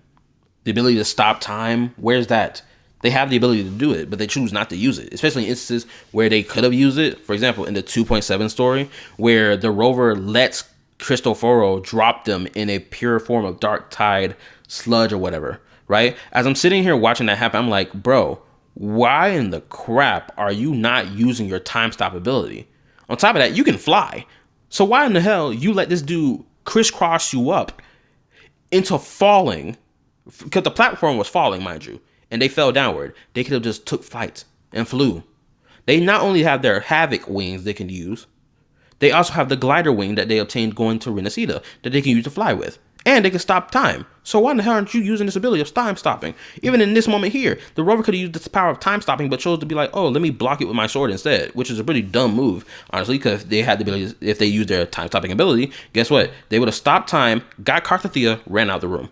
The ability to stop time, where's that? They have the ability to do it, but they choose not to use it, especially in instances where they could have used it. For example, in the 2.7 story, where the Rover lets Cristoforo dropped them in a pure form of dark tide sludge or whatever, right? As I'm sitting here watching that happen, I'm like, bro, why in the crap are you not using your time stop ability? On top of that, you can fly. So why in the hell you let this dude crisscross you up into falling? Because the platform was falling, mind you, and they fell downward. They could have just took flight and flew. They not only have their Havoc wings they can use, they also have the glider wing that they obtained going to Renacida that they can use to fly with. And they can stop time. So why in the hell aren't you using this ability of time stopping? Even in this moment here, the rover could have used this power of time stopping, but chose to be like, oh, let me block it with my sword instead, which is a pretty dumb move, honestly, because if they had the ability, if they used their time stopping ability, guess what? They would have stopped time, got KallaTheYapper, ran out the room.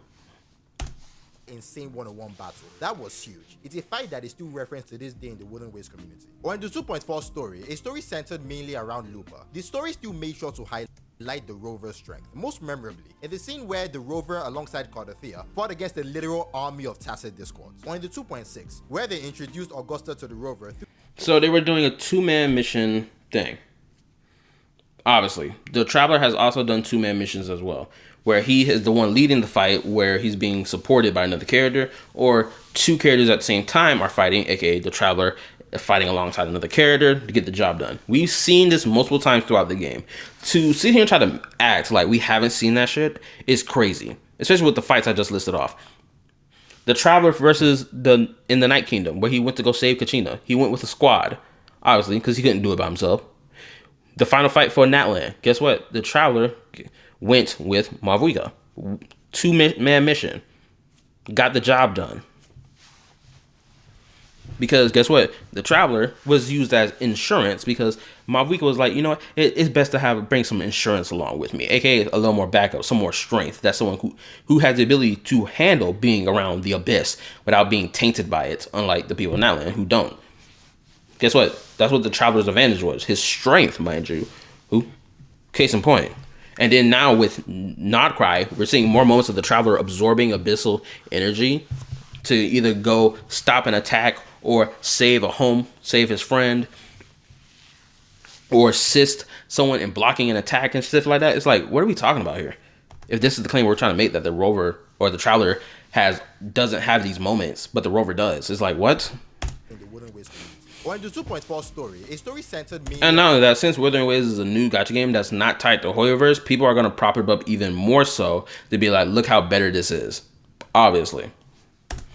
Insane one-on-one battle. That was huge. It's a fight that is still referenced to this day in the Wooden Ways community. Or in the 2.4 story, a story centered mainly around Looper. The story still made sure to highlight the rover's strength, most memorably in the scene where the rover alongside KallaTheYapper fought against the literal army of Tacet Discords. Or in the 2.6, where they introduced Augusta to the rover. So they were doing a 2-man mission thing. Obviously, the Traveler has also done 2-man missions as well, where he is the one leading the fight, where he's being supported by another character, or 2 characters at the same time are fighting, aka the Traveler fighting alongside another character to get the job done. We've seen this multiple times throughout the game. To sit here and try to act like we haven't seen that shit is crazy, especially with the fights I just listed off. The Traveler versus in the Night Kingdom, where he went to go save Kachina. He went with a squad, obviously, because he couldn't do it by himself. The final fight for Natlan. Guess what? The Traveler went with Mavuika. 2-man mission. Got the job done. Because guess what? The Traveler was used as insurance because Mavuika was like, you know what? It's best to bring some insurance along with me, aka a little more backup, some more strength. That's someone who has the ability to handle being around the abyss without being tainted by it, unlike the people in Natlan who don't. Guess what? That's what the Traveler's advantage was. His strength, mind you. Case in point. And then now with Nodcry, we're seeing more moments of the Traveler absorbing abyssal energy to either go stop an attack or save a home, save his friend, or assist someone in blocking an attack and stuff like that. It's like, what are we talking about here? If this is the claim we're trying to make, that the rover or the Traveler doesn't have these moments, but the rover does. It's like, what? In the Wooden Ways community. Or in the 2.4 story, a story centered mainly. And not only that, since Wuthering Waves is a new gacha game that's not tied to Hoyoverse, people are going to prop it up even more so to be like, look how better this is. Obviously.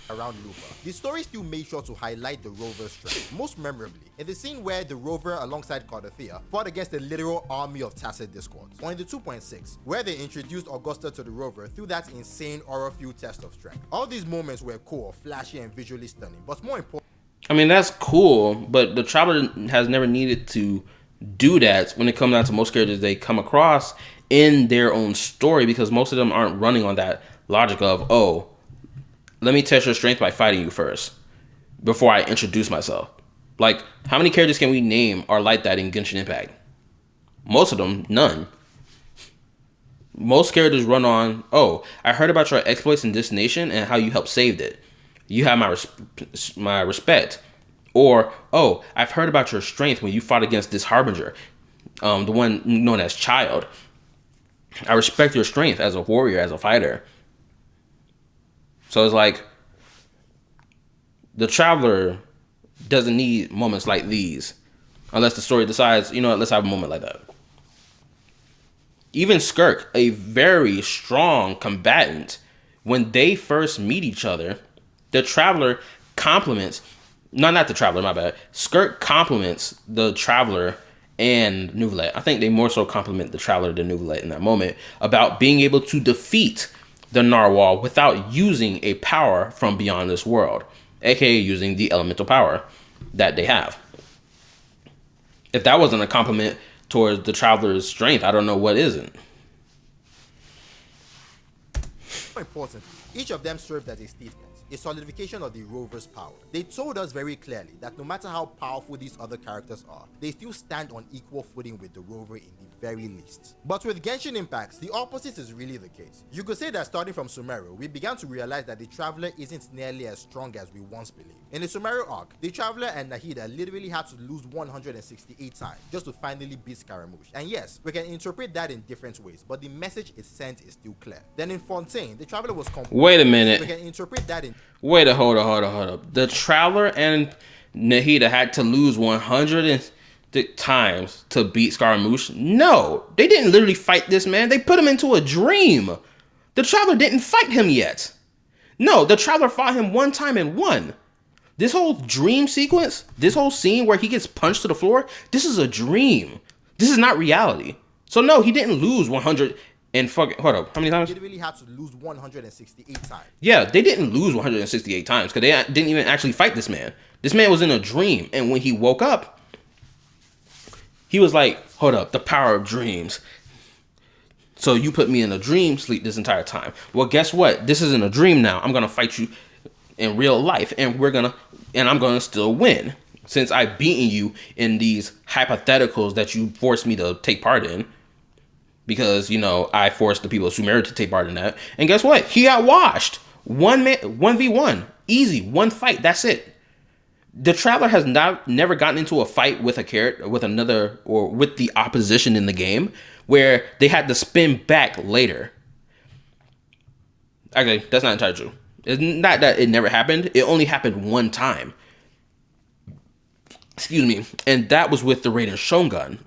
Around Looper. The story still made sure to highlight the rover's strength, most memorably in the scene where the rover alongside KallaTheYapper fought against the literal army of Tacet Discords. Or in the 2.6, where they introduced Augusta to the rover through that insane aura-fueled test of strength. All these moments were cool, flashy, and visually stunning, but more important. I mean, that's cool, but the Traveler has never needed to do that when it comes down to most characters they come across in their own story, because most of them aren't running on that logic of, oh, let me test your strength by fighting you first before I introduce myself. Like, how many characters can we name are like that in Genshin Impact? Most of them, none. Most characters run on, oh, I heard about your exploits in this nation and how you helped save it. You have my respect. Or, oh, I've heard about your strength when you fought against this Harbinger, the one known as Child. I respect your strength as a warrior, as a fighter. So it's like, the Traveler doesn't need moments like these unless the story decides, you know what, let's have a moment like that. Even Skirk, a very strong combatant, when they first meet each other, the Traveler compliments, not the Traveler, my bad. Skirk compliments the Traveler and Neuvillette. I think they more so compliment the Traveler than Neuvillette in that moment about being able to defeat the Narwhal without using a power from beyond this world, aka using the elemental power that they have. If that wasn't a compliment towards the Traveler's strength, I don't know what isn't. More important, each of them served as a statement, a solidification of the Rover's power. They told us very clearly that no matter how powerful these other characters are, they still stand on equal footing with the Rover in the very least. But with Genshin Impacts, the opposite is really the case. You could say that starting from Sumeru, we began to realize that the Traveler isn't nearly as strong as we once believed. In the Sumeru arc, the Traveler and Nahida literally had to lose 168 times just to finally beat Scaramouche. And yes, we can interpret that in different ways, but the message it sent is still clear. Then in Fontaine, the Traveler was Wait a minute. We can interpret that in Hold up. The Traveler and Nahida had to lose 100 times to beat Scaramouche? No, they didn't literally fight this man. They put him into a dream. The Traveler didn't fight him yet. No, the Traveler fought him one time and won. This whole dream sequence, this whole scene where he gets punched to the floor, this is a dream. This is not reality. So no, he didn't lose 100 and fucking, hold up, how many times? They really had to lose 168 times. Yeah, they didn't lose 168 times because they didn't even actually fight this man. This man was in a dream, and when he woke up, he was like, hold up, the power of dreams. So you put me in a dream sleep this entire time. Well, guess what? This isn't a dream now. I'm going to fight you in real life, and I'm going to still win. Since I've beaten you in these hypotheticals that you forced me to take part in. Because, you know, I forced the people of Sumeru to take part in that. And guess what? He got washed. 1v1. Easy. One fight. That's it. The Traveler has never gotten into a fight with a character, with another, or with the opposition in the game, where they had to spin back later. Actually, that's not entirely true. It's not that it never happened. It only happened one time. Excuse me. And that was with the Raiden Shogun.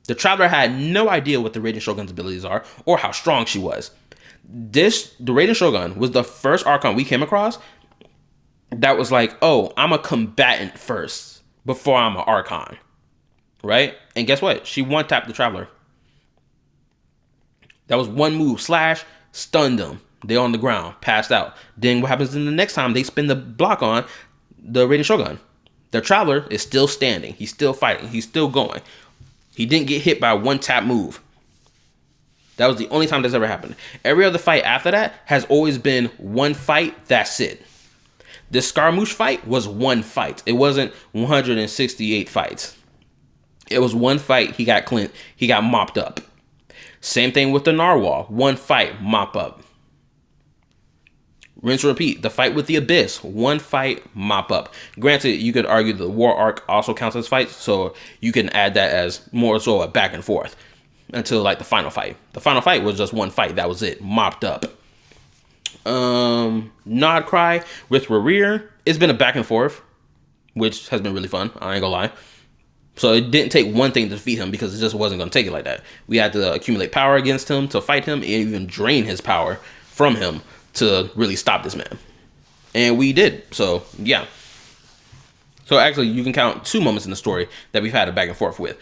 The Traveler had no idea what the Raiden Shogun's abilities are or how strong she was. The Raiden Shogun was the first Archon we came across that was like, oh, I'm a combatant first before I'm an Archon. Right? And guess what? She one-tapped the Traveler. That was one move. Slash, stunned them. They're on the ground, passed out. Then what happens in the next time they spin the block on the Raiden Shogun? The Traveler is still standing. He's still fighting. He's still going. He didn't get hit by a one-tap move. That was the only time that's ever happened. Every other fight after that has always been one fight, that's it. The Scaramouche fight was one fight. It wasn't 168 fights. It was one fight, he got mopped up. Same thing with the Narwhal. One fight, mop up. Rinse, repeat. The fight with the Abyss. One fight, mop up. Granted, you could argue the War Arc also counts as fights, so you can add that as more so a back and forth until like the final fight. The final fight was just one fight. That was it. Mopped up. Nod Cry with Rerear. It's been a back and forth, which has been really fun. I ain't gonna lie. So it didn't take one thing to defeat him because it just wasn't going to take it like that. We had to accumulate power against him to fight him and even drain his power from him to really stop this man. And we did. So, yeah. So actually, you can count two moments in the story that we've had a back and forth with.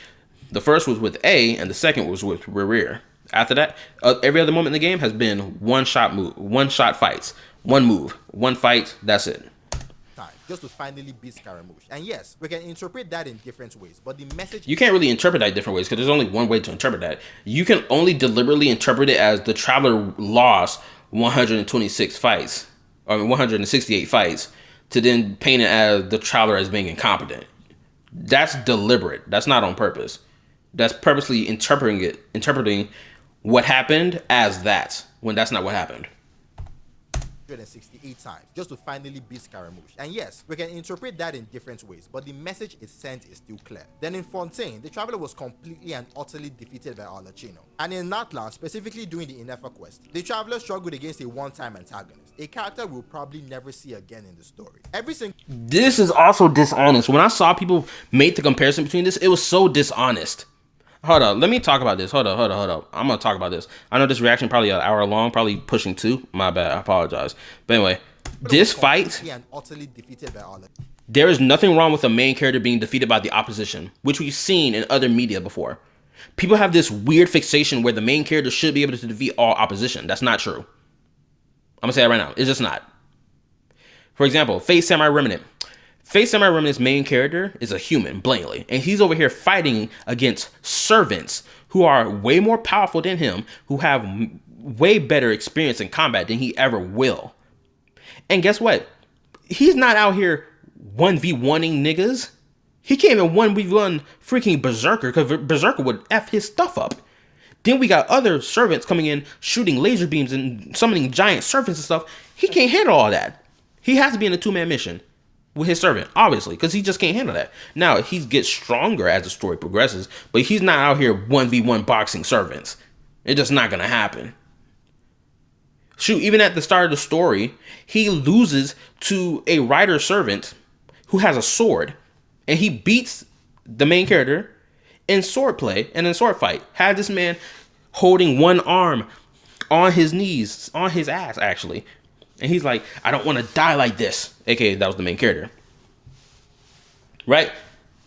The first was with A, and the second was with Rerear. After that, every other moment in the game has been one-shot fights. One move, one fight, that's it. Just to finally beat Scaramouche. And yes, we can interpret that in different ways, but the message... You can't really interpret that different ways because there's only one way to interpret that. You can only deliberately interpret it as the Traveler lost 126 fights, or 168 fights, to then paint it as the Traveler as being incompetent. That's deliberate. That's not on purpose. That's purposely interpreting what happened as that, when that's not what happened. 168 times just to finally beat Scaramouche. And yes, we can interpret that in different ways, but the message it sent is still clear. Then in Fontaine, the Traveler was completely and utterly defeated by Arlecchino. And in Natlan, specifically during the Inefa quest, the Traveler struggled against a one-time antagonist, a character we'll probably never see again in the story. This is also dishonest. When I saw people make the comparison between this, it was so dishonest. Hold up, let me talk about this. Hold up. I'm gonna talk about this. I know this reaction probably an hour long, probably pushing 2. My bad, I apologize. But anyway, this fight, there is nothing wrong with a main character being defeated by the opposition, which we've seen in other media before. People have this weird fixation where the main character should be able to defeat all opposition. That's not true. I'm gonna say that right now. It's just not. For example, Fate Samurai Remnant. Fate Samurai Remnant's main character is a human, blatantly, and he's over here fighting against servants who are way more powerful than him, who have way better experience in combat than he ever will. And guess what? He's not out here 1v1ing niggas. He can't even 1v1 freaking Berserker, because Berserker would F his stuff up. Then we got other servants coming in, shooting laser beams and summoning giant servants and stuff. He can't handle all that. He has to be in a 2-man mission with his servant, obviously, because he just can't handle that. Now, he gets stronger as the story progresses, but he's not out here 1v1 boxing servants. It's just not going to happen. Shoot, even at the start of the story, he loses to a rider servant who has a sword, and he beats the main character in swordplay and in sword fight. Had this man holding one arm on his knees, on his ass, actually. And he's like, I don't want to die like this. AKA, that was the main character. Right?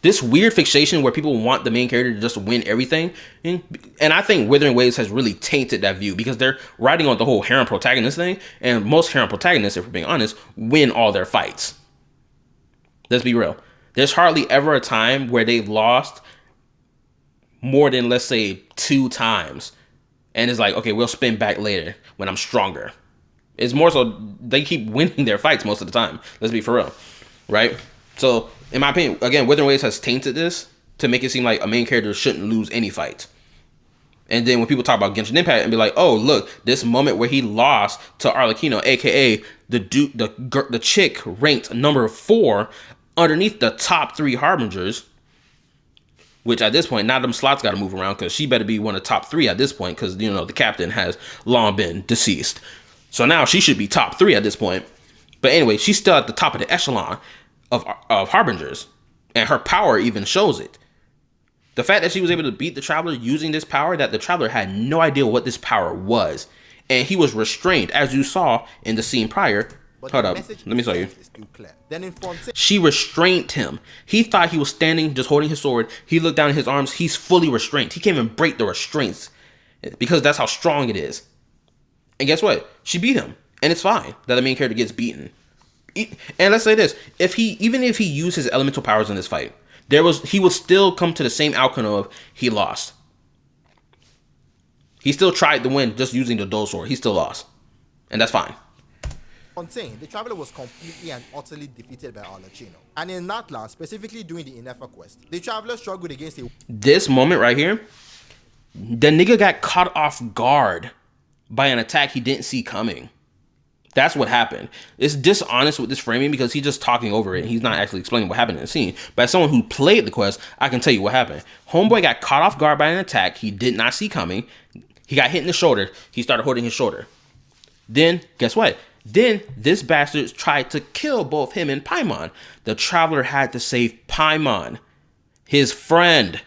This weird fixation where people want the main character to just win everything. And I think Withering Waves has really tainted that view, because they're riding on the whole harem protagonist thing. And most harem protagonists, if we're being honest, win all their fights. Let's be real. There's hardly ever a time where they've lost more than, let's say, 2 times. And it's like, okay, we'll spin back later when I'm stronger. It's more so they keep winning their fights most of the time. Let's be for real. Right? So, in my opinion, again, Withering Waves has tainted this to make it seem like a main character shouldn't lose any fight. And then when people talk about Genshin Impact and be like, oh, look, this moment where he lost to Arlecchino, aka the chick ranked number 4 underneath the top 3 Harbingers, which at this point, now them slots got to move around, because she better be one of the top 3 at this point, because, you know, the captain has long been deceased. So now she should be top 3 at this point. But anyway, she's still at the top of the echelon of Harbingers, and her power even shows it. The fact that she was able to beat the Traveler using this power, that the Traveler had no idea what this power was, and he was restrained, as you saw in the scene prior. Hold up, let me show you. She restrained him. He thought he was standing, just holding his sword. He looked down at his arms. He's fully restrained. He can't even break the restraints, because that's how strong it is. And guess what? She beat him, and it's fine that the main character gets beaten. And let's say this: even if he used his elemental powers in this fight, he would still come to the same outcome of he lost. He still tried to win just using the dual sword. He still lost, and that's fine. The Traveler was completely and utterly defeated by Arlecchino. And in Natlan, specifically during the Inefa quest, the Traveler struggled against this moment right here. The nigga got caught off guard by an attack he didn't see coming. That's what happened. It's dishonest with this framing, because he's just talking over it. He's not actually explaining what happened in the scene. But as someone who played the quest, I can tell you what happened. Homeboy got caught off guard by an attack he did not see coming. He got hit in the shoulder. He started holding his shoulder. Then, guess what? Then this bastard tried to kill both him and Paimon. The Traveler had to save Paimon, his friend.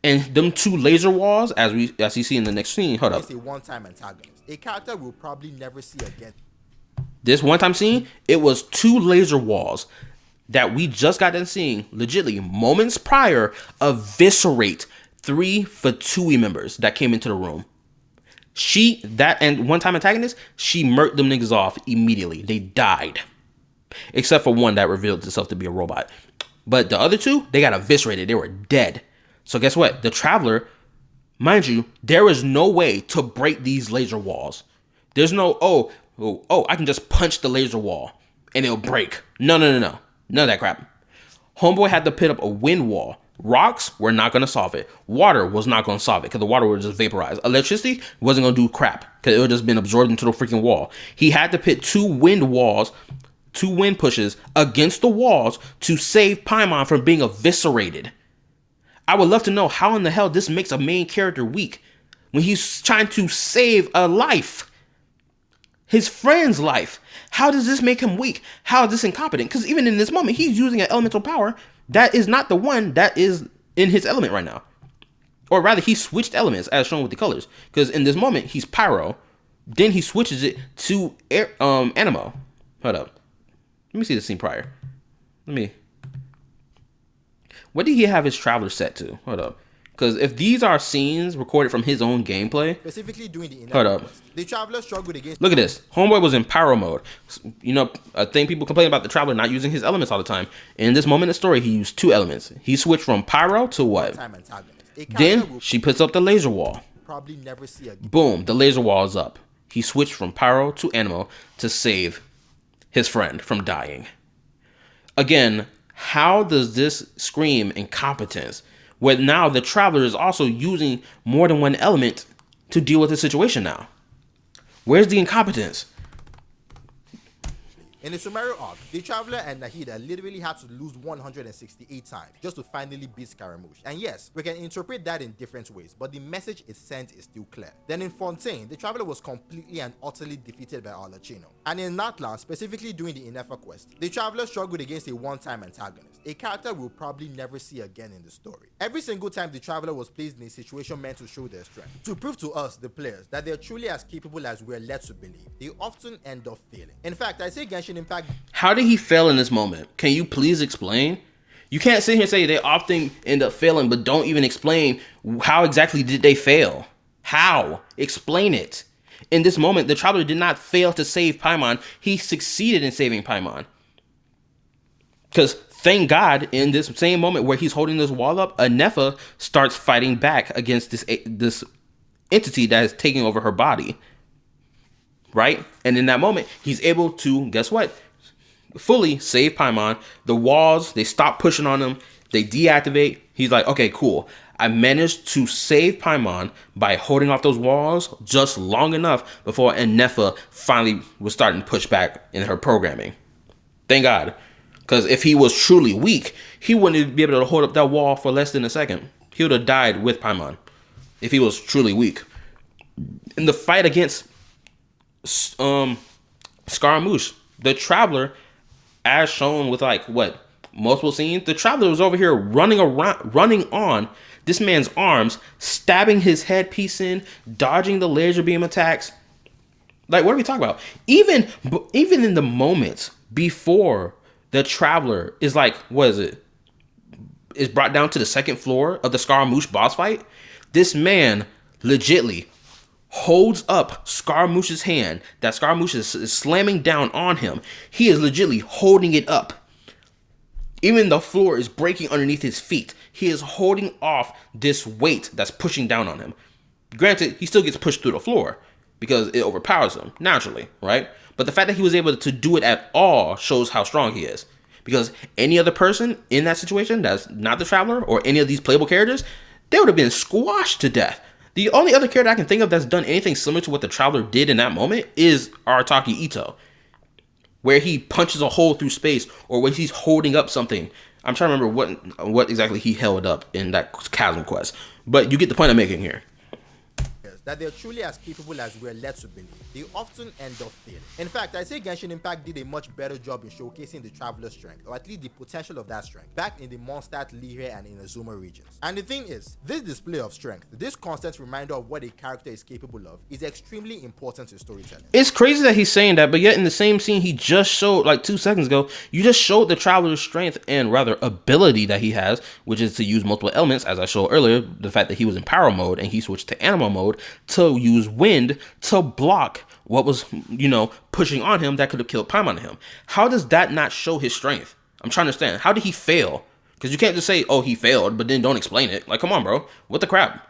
And them 2 laser walls, as you see in the next scene. Hold up. A one-time antagonist, a character we'll probably never see again. This one-time scene, it was 2 laser walls that we just got done seeing, legitimately moments prior, eviscerate 3 Fatui members that came into the room. And one-time antagonist, she murked them niggas off immediately. They died. Except for one that revealed itself to be a robot. But the other 2, they got eviscerated. They were dead. So guess what? The Traveler, mind you, there is no way to break these laser walls. There's no, I can just punch the laser wall and it'll break. No. None of that crap. Homeboy had to put up a wind wall. Rocks were not going to solve it. Water was not going to solve it, because the water would just vaporize. Electricity wasn't going to do crap, because it would just been absorbed into the freaking wall. He had to put 2 wind walls, 2 wind pushes against the walls to save Paimon from being eviscerated. I would love to know how in the hell this makes a main character weak when he's trying to save a life. His friend's life. How does this make him weak? How is this incompetent? Because even in this moment, he's using an elemental power that is not the one that is in his element right now. Or rather, he switched elements as shown with the colors. Because in this moment, he's Pyro. Then he switches it to Anemo. Hold up. Let me see the scene prior. What did he have his Traveler set to? Hold up. Because if these are scenes recorded from his own gameplay, specifically doing the hold up. The Traveler struggled against. Look at this. Homeboy was in Pyro mode. You know, a thing people complain about the Traveler not using his elements all the time. In this moment in the story, he used 2 elements. He switched from Pyro to what? Then she puts up the laser wall. probably never see again. Boom, the laser wall is up. He switched from pyro to anemo to save his friend from dying. Again, how does this scream incompetence when now the traveler is also using more than one element to deal with the situation now? Where's the incompetence? In the Sumeru arc, the Traveler and Nahida literally had to lose 168 times just to finally beat Scaramouche. And yes, we can interpret that in different ways, but the message it sent is still clear. Then in Fontaine, the Traveler was completely and utterly defeated by Arlecchino. And in Natlan, specifically during the Inefa quest, the Traveler struggled against a one-time antagonist, a character we'll probably never see again in the story. Every single time the Traveler was placed in a situation meant to show their strength, to prove to us, the players, that they're truly as capable as we're led to believe, they often end up failing. In fact, I say Genshin Impact. How did he fail in this moment? Can you please explain? You can't sit here and say they often end up failing, but don't even explain how exactly did they fail. How? Explain it. In this moment, the Traveler did not fail to save Paimon. He succeeded in saving Paimon. Because thank God, in this same moment where he's holding this wall up, Anefa starts fighting back against this entity that is taking over her body. Right? And in that moment, he's able to, guess what? Fully save Paimon. The walls, they stop pushing on him. They deactivate. He's like, okay, cool. I managed to save Paimon by holding off those walls just long enough before Anefa finally was starting to push back in her programming. Thank God. Because if he was truly weak, he wouldn't be able to hold up that wall for less than a second. He would have died with Paimon if he was truly weak. In the fight against Scaramouche, the Traveler, as shown with multiple scenes, the Traveler was over here running on this man's arms, stabbing his headpiece in, dodging the laser beam attacks. Like, what are we talking about? Even in the moments before the Traveler is is brought down to the second floor of the Scaramouche boss fight, this man legitly holds up Scaramouche's hand that Scaramouche is slamming down on him. He is legitimately holding it up. Even the floor is breaking underneath his feet. He is holding off this weight that's pushing down on him. Granted, he still gets pushed through the floor because it overpowers him naturally, right? But the fact that he was able to do it at all shows how strong he is. Because any other person in that situation that's not the Traveler or any of these playable characters, they would have been squashed to death. The only other character I can think of that's done anything similar to what the Traveler did in that moment is Arataki Ito, where he punches a hole through space or when he's holding up something. I'm trying to remember what exactly he held up in that Chasm quest, but you get the point I'm making here. That they're truly as capable as we're led to believe, they often end up failing. In fact, I say Genshin Impact did a much better job in showcasing the Traveler's strength, or at least the potential of that strength, back in the Mondstadt, Lihue, and Inazuma regions. And the thing is, this display of strength, this constant reminder of what a character is capable of, is extremely important to storytelling. It's crazy that he's saying that, but yet in the same scene he just showed, 2 seconds ago, you just showed the Traveler's strength and rather ability that he has, which is to use multiple elements, as I showed earlier, the fact that he was in Power mode and he switched to Animal mode, to use wind to block what was, pushing on him that could have killed Paimon to him. How does that not show his strength? I'm trying to understand. How did he fail? Because you can't just say, oh, he failed, but then don't explain it. Like, come on, bro. What the crap?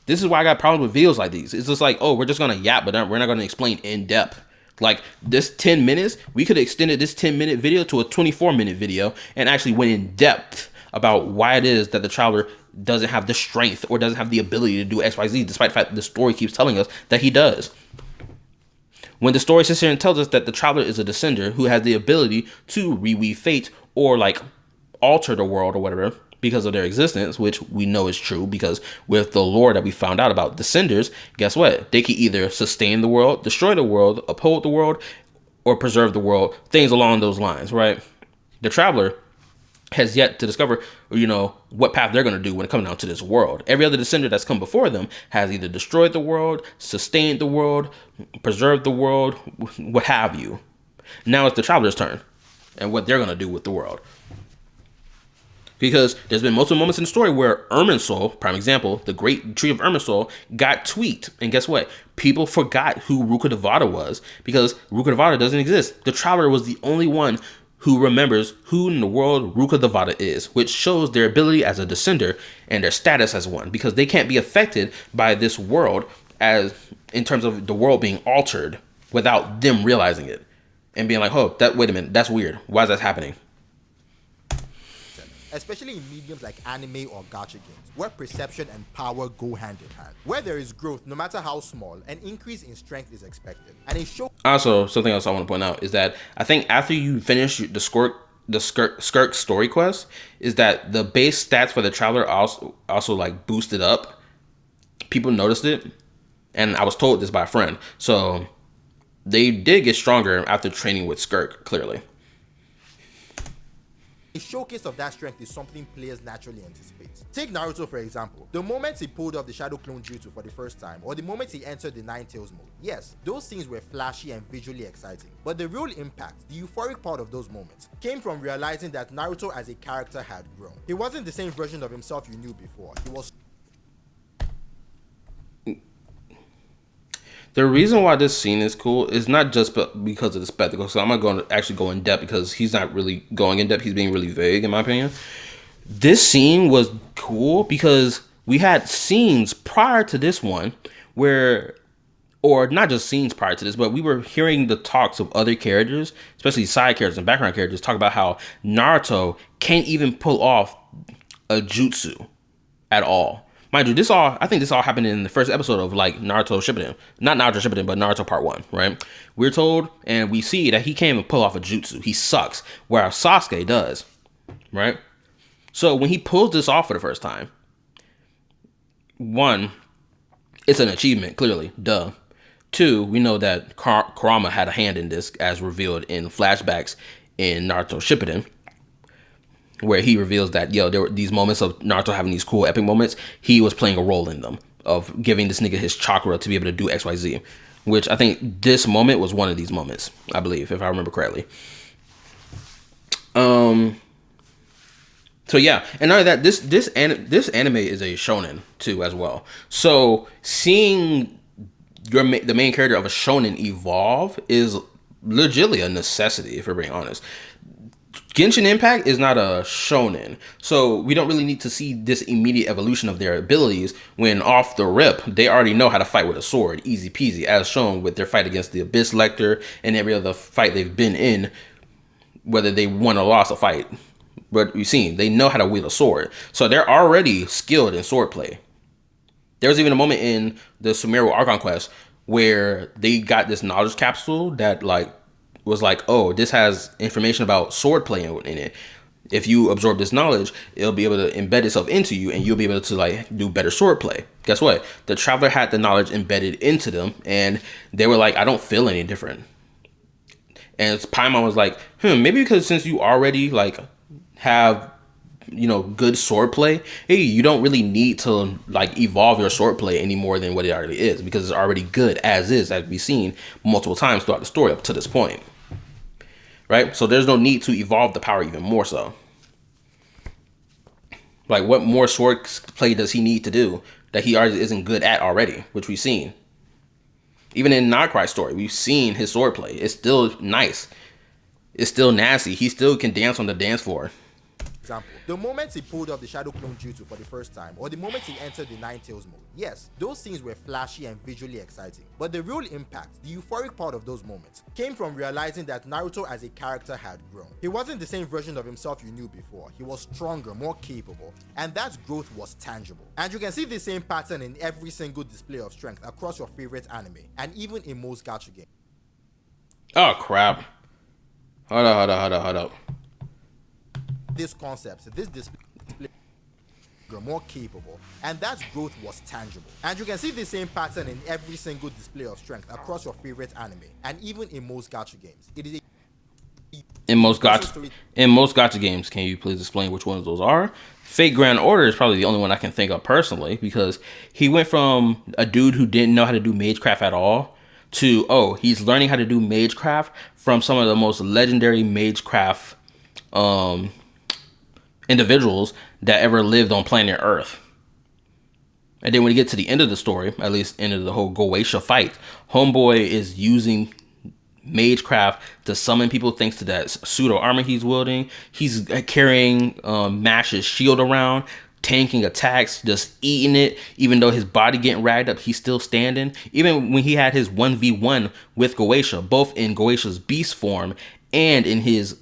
This is why I got problems with videos like these. It's just like, oh, we're just going to yap, but we're not going to explain in depth. Like, this 10 minutes, we could have extended this 10-minute video to a 24-minute video and actually went in depth about why it is that the Traveler doesn't have the strength or doesn't have the ability to do XYZ, despite the fact that the story keeps telling us that he does. When the story sits here and tells us that the Traveler is a descender who has the ability to reweave fate or alter the world or whatever because of their existence, which we know is true because with the lore that we found out about descenders, guess what? They can either sustain the world, destroy the world, uphold the world, or preserve the world, things along those lines, right? The Traveler has yet to discover, what path they're going to do when it comes down to this world. Every other descender that's come before them has either destroyed the world, sustained the world, preserved the world, what have you. Now it's the Traveler's turn and what they're going to do with the world. Because there's been multiple moments in the story where Irminsul, prime example, the great tree of Irminsul, got tweaked. And guess what? People forgot who Ruka Devata was because Ruka Devata doesn't exist. The Traveler was the only one who remembers who in the world Ruka the Vada is, which shows their ability as a descender and their status as one, because they can't be affected by this world as in terms of the world being altered without them realizing it and being like, oh, wait a minute, that's weird. Why is that happening? Especially in mediums like anime or gacha games, where perception and power go hand in hand. Where there is growth, no matter how small, an increase in strength is expected. And it shows. Also, something else I want to point out is that I think after you finish the Skirk story quest, is that the base stats for the traveler also like boosted up. People noticed it, and I was told this by a friend. So they did get stronger after training with Skirk, clearly. A showcase of that strength is something players naturally anticipate. Take Naruto for example. The moment he pulled off the Shadow Clone Jutsu for the first time, or the moment he entered the Nine Tails mode. Yes, those scenes were flashy and visually exciting, but the real impact, the euphoric part of those moments, came from realizing that Naruto as a character had grown. He wasn't the same version of himself you knew before. He was. The reason why this scene is cool is not just because of the spectacle. So I'm not going to actually go in depth because he's not really going in depth. He's being really vague, in my opinion. This scene was cool because we had scenes prior to this one where, or not just scenes prior to this, but we were hearing the talks of other characters, especially side characters and background characters, talk about how Naruto can't even pull off a jutsu at all. Mind you, I think this all happened in the first episode of like Naruto Shippuden. Not Naruto Shippuden, but Naruto Part 1, right? We're told and we see that he can't even pull off a jutsu. He sucks, whereas Sasuke does, right? So when he pulls this off for the first time, one, it's an achievement, clearly, duh. Two, we know that Kurama had a hand in this as revealed in flashbacks in Naruto Shippuden, where he reveals that, there were these moments of Naruto having these cool epic moments. He was playing a role in them, of giving this nigga his chakra to be able to do XYZ, which I think this moment was one of these moments, I believe, if I remember correctly. So yeah, and not only that, this anime is a shonen too as well. So seeing the main character of a shonen evolve is legitimately a necessity, if we're being honest. Genshin Impact is not a shonen, so we don't really need to see this immediate evolution of their abilities when off the rip, they already know how to fight with a sword, easy peasy, as shown with their fight against the Abyss Lecter and every other fight they've been in, whether they won or lost a fight. But we've seen, they know how to wield a sword, so they're already skilled in swordplay. There was even a moment in the Sumeru Archon quest where they got this knowledge capsule that was like, oh, this has information about swordplay in it. If you absorb this knowledge, it'll be able to embed itself into you and you'll be able to do better swordplay. Guess what? The traveler had the knowledge embedded into them and they were like, I don't feel any different. And Paimon was like, maybe because since you already have good swordplay, hey, you don't really need to evolve your swordplay any more than what it already is, because it's already good as is, as we've seen multiple times throughout the story up to this point. Right? So there's no need to evolve the power even more so. What more sword play does he need to do that he already isn't good at already, which we've seen. Even in Nagri's story, we've seen his sword play. It's still nice. It's still nasty. He still can dance on the dance floor. Example, the moment he pulled off the Shadow Clone Jutsu for the first time, or the moment he entered the Nine Tails mode. Yes, those scenes were flashy and visually exciting, but the real impact, the euphoric part of those moments, came from realizing that Naruto as a character had grown. He wasn't the same version of himself you knew before. He was stronger, more capable, and that growth was tangible. And you can see the same pattern in every single display of strength across your favorite anime, and even in most gacha games. Oh crap. Hold up. This concept, this display more capable, and that growth was tangible. And you can see the same pattern in every single display of strength across your favorite anime, and even in most gacha games. It is in most gacha games. Can you please explain which ones those are? Fate Grand Order is probably the only one I can think of personally, because he went from a dude who didn't know how to do magecraft at all to, oh, he's learning how to do magecraft from some of the most legendary magecraft individuals that ever lived on planet Earth. And then when you get to the end of the story, at least end of the whole Goetia fight, homeboy is using magecraft to summon people thanks to that pseudo armor he's wielding. He's carrying Mash's shield around, tanking attacks, just eating it. Even though his body getting ragged up, he's still standing. Even when he had his 1v1 with Goetia, both in Goetia's beast form and in his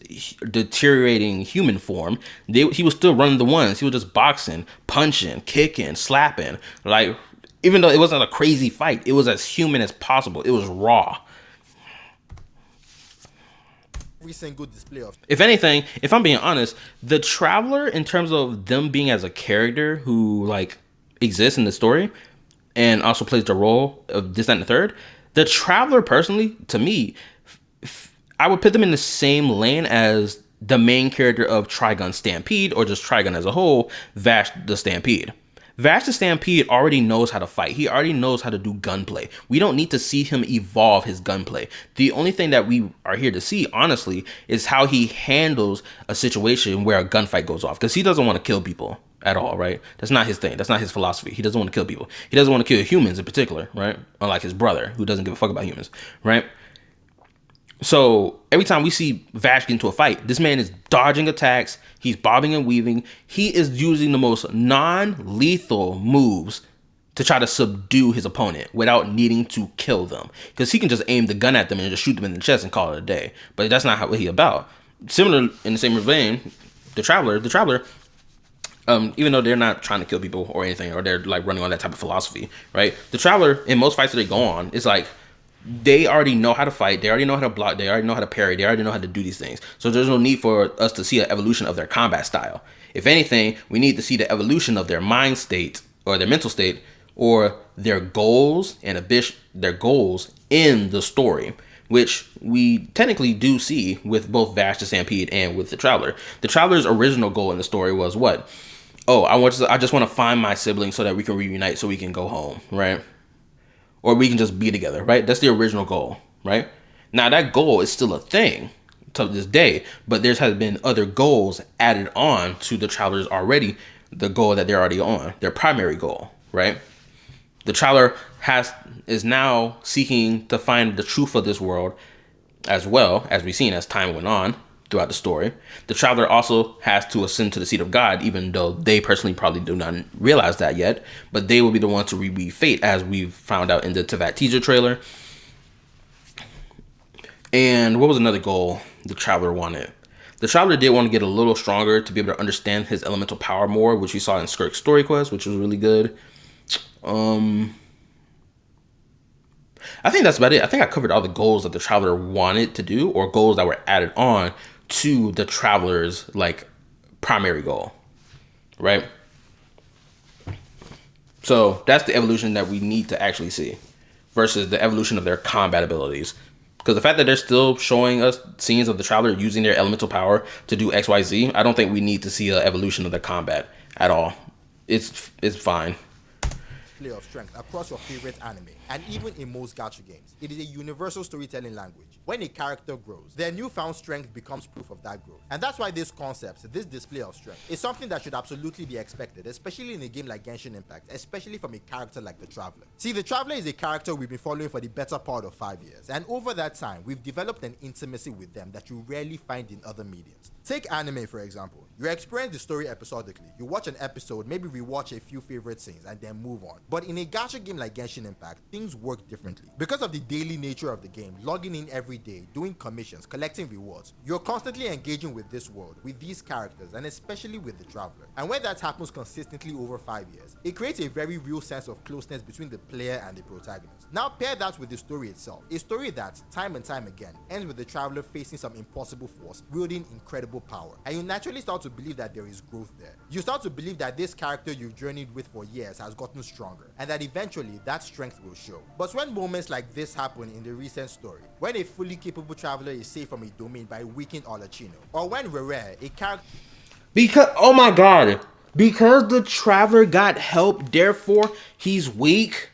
deteriorating human form, he was still running the ones. He was just boxing, punching, kicking, slapping. Like, even though it wasn't a crazy fight, it was as human as possible. It was raw. Every single display of... If anything, if I'm being honest, the Traveler, in terms of them being as a character who like exists in the story and also plays the role of this, that, and the third, the Traveler personally, to me, I would put them in the same lane as the main character of Trigun Stampede, or just Trigun as a whole, Vash the Stampede. Vash the Stampede already knows how to fight. He already knows how to do gunplay. We don't need to see him evolve his gunplay. The only thing that we are here to see, honestly, is how he handles a situation where a gunfight goes off. Because he doesn't want to kill people at all, right? That's not his thing. That's not his philosophy. He doesn't want to kill people. He doesn't want to kill humans in particular, right? Unlike his brother, who doesn't give a fuck about humans, right? So every time we see Vash get into a fight, this man is dodging attacks. He's bobbing and weaving. He is using the most non-lethal moves to try to subdue his opponent without needing to kill them. Because he can just aim the gun at them and just shoot them in the chest and call it a day. But that's not what he's about. Similar, in the same vein, the Traveler, even though they're not trying to kill people or anything, or they're like running on that type of philosophy, right? The Traveler, in most fights that they go on, is like, they already know how to fight. They already know how to block. They already know how to parry. They already know how to do these things. So there's no need for us to see an evolution of their combat style. If anything, we need to see the evolution of their mind state or their mental state or their goals and their goals in the story, which we technically do see with both Vash the Stampede and with the Traveler. The Traveler's original goal in the story was what? Oh, I just want to find my siblings so that we can reunite, so we can go home, right? Or we can just be together, right? That's the original goal, right? Now, that goal is still a thing to this day, but there has been other goals added on to the Travelers already, the goal that they're already on, their primary goal, right? The Traveler is now seeking to find the truth of this world, as well, as we've seen as time went on throughout the story. The Traveler also has to ascend to the seat of God, even though they personally probably do not realize that yet, but they will be the ones to reweave fate, as we've found out in the Teyvat teaser trailer. And what was another goal the Traveler wanted? The Traveler did want to get a little stronger to be able to understand his elemental power more, which we saw in Skirk's story quest, which was really good. I think that's about it. I think I covered all the goals that the Traveler wanted to do, or goals that were added on to the Traveler's like primary goal, right? So that's the evolution that we need to actually see versus the evolution of their combat abilities. Because the fact that they're still showing us scenes of the Traveler using their elemental power to do XYZ, I don't think we need to see an evolution of their combat at all. It's fine. Of strength across your favorite anime, and even in most gacha games. It is a universal storytelling language. When a character grows, their newfound strength becomes proof of that growth. And that's why this concept, this display of strength, is something that should absolutely be expected, especially in a game like Genshin Impact, especially from a character like the Traveler. See, the Traveler is a character we've been following for the better part of 5 years, and over that time, we've developed an intimacy with them that you rarely find in other mediums. Take anime, for example. You experience the story episodically. You watch an episode, maybe rewatch a few favorite scenes, and then move on. But in a gacha game like Genshin Impact, things work differently. Because of the daily nature of the game, logging in every day, doing commissions, collecting rewards, you're constantly engaging with this world, with these characters, and especially with the Traveler. And when that happens consistently over 5 years, it creates a very real sense of closeness between the player and the protagonist. Now pair that with the story itself, a story that, time and time again, ends with the Traveler facing some impossible force, wielding incredible power. And you naturally start to believe that there is growth there. You start to believe that this character you've journeyed with for years has gotten stronger, and that eventually that strength will show. But when moments like this happen in the recent story, when a fully capable Traveler is saved from a domain by weakened Olachino, or when Rere, a character... Because, oh my god, because the Traveler got help, therefore he's weak,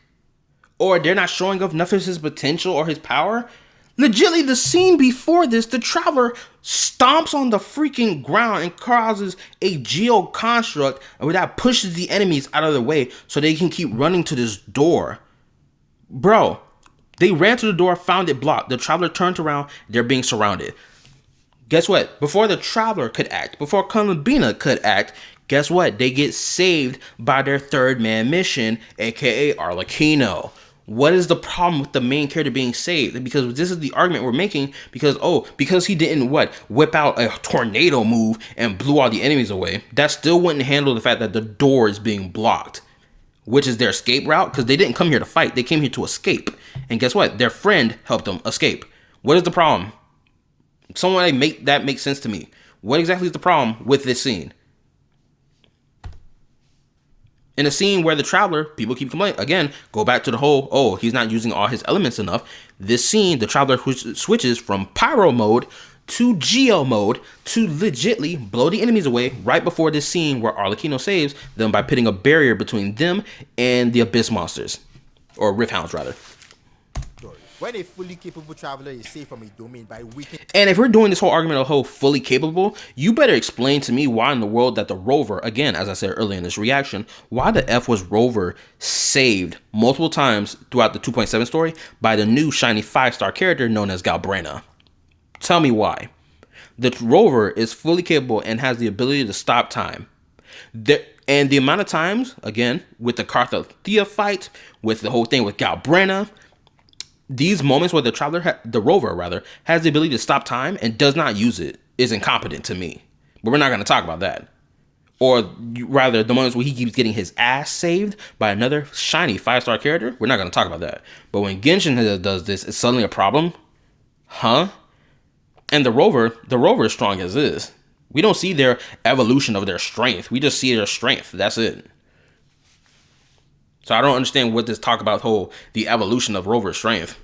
or they're not showing off enough of his potential or his power. Legitly, the scene before this, the Traveler stomps on the freaking ground and causes a geo-construct that pushes the enemies out of the way so they can keep running to this door. Bro, They ran to the door, found it blocked. The Traveler turned around. They're being surrounded. Guess what? Before the Traveler could act, before Columbina could act, guess what? They get saved by their third man mission, aka Arlecchino. What is the problem with the main character being saved? Because this is the argument we're making. Because he didn't whip out a tornado move and blew all the enemies away. That still wouldn't handle the fact that the door is being blocked, which is their escape route. Because they didn't come here to fight; they came here to escape. And guess what? Their friend helped them escape. What is the problem? Someone make that make sense to me. What exactly is the problem with this scene? In a scene where the Traveler, people keep complaining. Again, go back to the whole, he's not using all his elements enough. This scene, the Traveler switches from pyro mode to geo mode to legitly blow the enemies away right before this scene where Arlecchino saves them by putting a barrier between them and the Abyss monsters. Or Rift Hounds, rather. When a fully capable Traveler is saved from a domain by weakening. And if we're doing this whole argument of fully capable, you better explain to me why in the world that the Rover, again, as I said earlier in this reaction, why the F was Rover saved multiple times throughout the 2.7 story by the new shiny 5-star character known as Galbrena. Tell me why. The Rover is fully capable and has the ability to stop time. And the amount of times, again, with the KallaTheYapper fight, with the whole thing with Galbrena, these moments where the Rover has the ability to stop time and does not use it is incompetent to me. But we're not going to talk about that. Or rather, the moments where he keeps getting his ass saved by another shiny 5-star character, we're not going to talk about that. But when Genshin does this, it's suddenly a problem. Huh? And the Rover is strong as is. We don't see their evolution of their strength. We just see their strength. That's it. So I don't understand what this talk about the evolution of Rover's strength.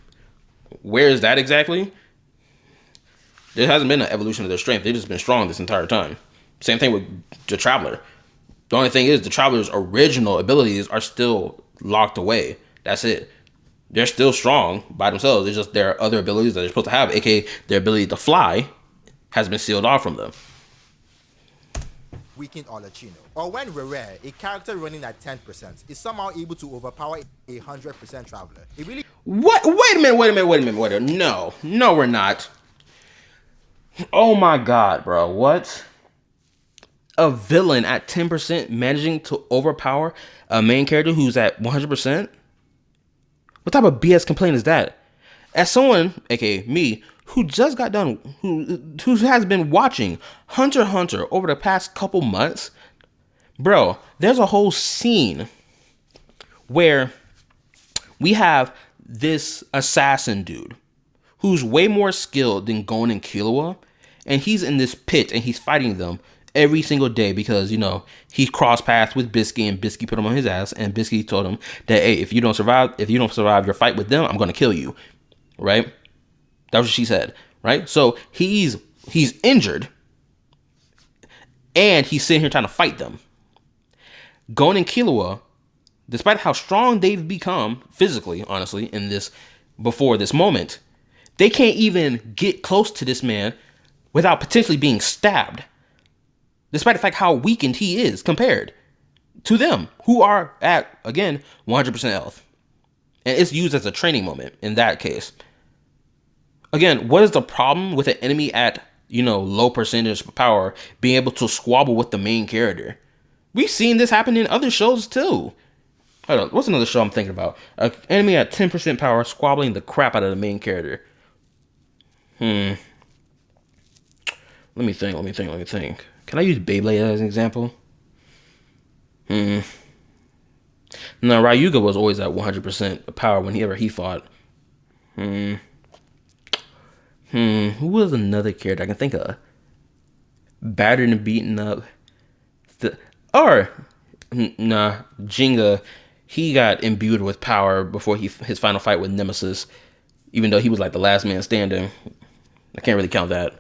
Where is that exactly? There hasn't been an evolution of their strength. They've just been strong this entire time. Same thing with the Traveler. The only thing is the Traveler's original abilities are still locked away. That's it. They're still strong by themselves. It's just their other abilities that they're supposed to have, aka their ability to fly, has been sealed off from them. Weakened Arlecchino. Or when rare, a character running at 10% is somehow able to overpower a 100% Traveler. It really. What? Wait a minute. No, we're not. Oh my god, bro. What? A villain at 10% managing to overpower a main character who's at 100%? What type of BS complaint is that? As someone, aka me, who just got done, who has been watching Hunter x Hunter over the past couple months, bro, there's a whole scene where we have this assassin dude who's way more skilled than Gon and Killua, and he's in this pit and he's fighting them every single day because, he crossed paths with Bisky and Bisky put him on his ass, and Bisky told him that, hey, if you don't survive your fight with them, I'm going to kill you. Right? That was what she said, right? So he's injured, and he's sitting here trying to fight them. Gon and Killua, despite how strong they've become physically, honestly, before this moment, they can't even get close to this man without potentially being stabbed. Despite the fact how weakened he is compared to them, who are at, again, 100% health. And it's used as a training moment in that case. Again, what is the problem with an enemy at, low percentage power being able to squabble with the main character? We've seen this happen in other shows too. Hold on, what's another show I'm thinking about? An enemy at 10% power squabbling the crap out of the main character. Let me think. Can I use Beyblade as an example? No, Ryuga was always at 100% power whenever he fought. Who was another character I can think of? Battered and beaten up. Jinga, he got imbued with power before his final fight with Nemesis, even though he was like the last man standing. I can't really count that.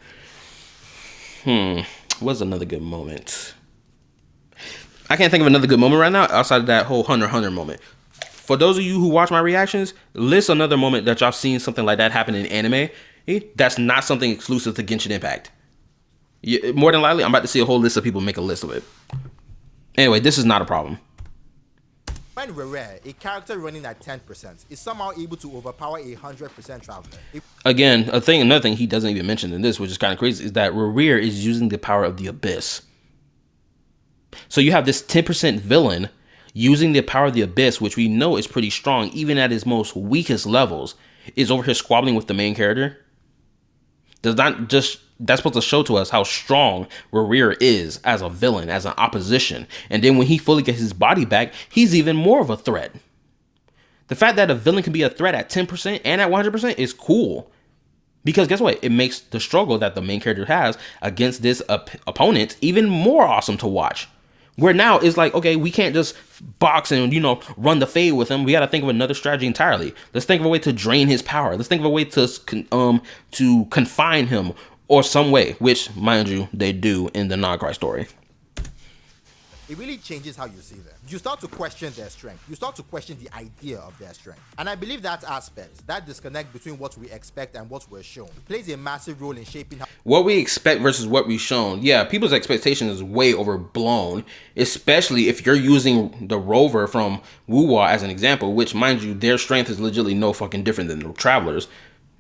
What's another good moment? I can't think of another good moment right now outside of that whole Hunter x Hunter moment. For those of you who watch my reactions, list another moment that y'all seen something like that happen in anime. That's not something exclusive to Genshin Impact. More than likely, I'm about to see a whole list of people make a list of it. Anyway, this is not a problem. When Rare, a character running at 10%, is somehow able to overpower a 100% Traveler. Again, another thing he doesn't even mention in this, which is kind of crazy, is that Rear is using the power of the Abyss. So you have this 10% villain using the power of the Abyss, which we know is pretty strong, even at his most weakest levels, is over here squabbling with the main character. That's supposed to show to us how strong Rear is as a villain, as an opposition. And then when he fully gets his body back, he's even more of a threat. The fact that a villain can be a threat at 10% and at 100% is cool. Because guess what? It makes the struggle that the main character has against this opponent even more awesome to watch. Where now it's like, okay, we can't just box and, run the fade with him. We got to think of another strategy entirely. Let's think of a way to drain his power. Let's think of a way to confine him or some way, which, mind you, they do in the non-cry story. It really changes how you see them. You start to question their strength. You start to question the idea of their strength. And I believe that aspect, that disconnect between what we expect and what we're shown, plays a massive role in shaping how what we expect versus what we're shown. Yeah, people's expectation is way overblown, especially if you're using the Rover from Wuwa as an example, which, mind you, their strength is legitimately no fucking different than the Travelers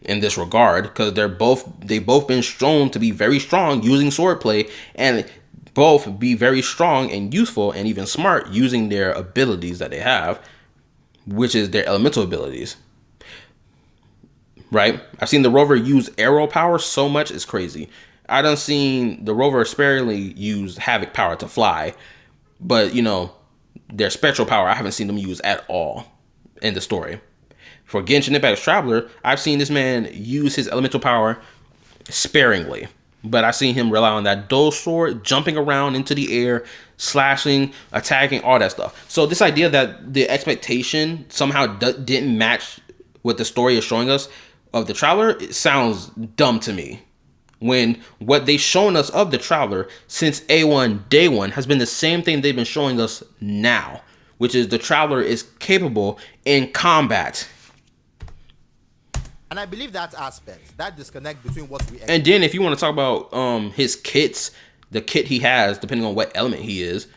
in this regard, because they've both been shown to be very strong using swordplay, and both be very strong and useful and even smart using their abilities that they have, which is their elemental abilities. Right? I've seen the Rover use arrow power so much, it's crazy. I done seen the Rover sparingly use havoc power to fly, but their spectral power I haven't seen them use at all in the story. For Genshin Impact's Traveler, I've seen this man use his elemental power sparingly. But I seen him rely on that dual sword, jumping around into the air, slashing, attacking, all that stuff. So this idea that the expectation somehow didn't match what the story is showing us of the Traveler, it sounds dumb to me. When what they've shown us of the Traveler since A1 Day 1 has been the same thing they've been showing us now, which is the Traveler is capable in combat. And I believe that aspect, that disconnect between what we... And then if you want to talk about his kits, the kit he has, depending on what element he is,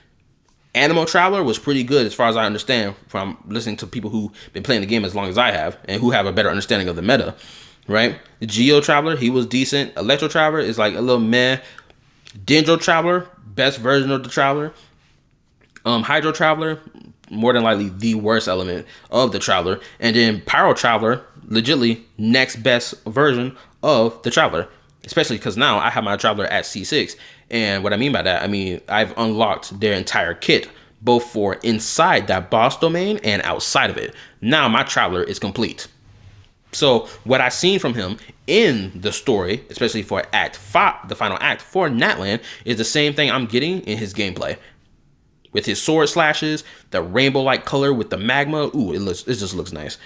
Animal Traveler was pretty good as far as I understand from listening to people who've been playing the game as long as I have and who have a better understanding of the meta, right? The Geo Traveler, he was decent. Electro Traveler is like a little meh. Dendro Traveler, best version of the Traveler. Hydro Traveler, more than likely the worst element of the Traveler. And then Pyro Traveler, legitimately next best version of the Traveler, especially because now I have my Traveler at C6. And what I mean by that, I've unlocked their entire kit, both for inside that boss domain and outside of it. Now my Traveler is complete. So what I've seen from him in the story, especially for Act 5, the final act for Natlan, is the same thing I'm getting in his gameplay. With his sword slashes, the rainbow-like color with the magma, it just looks nice.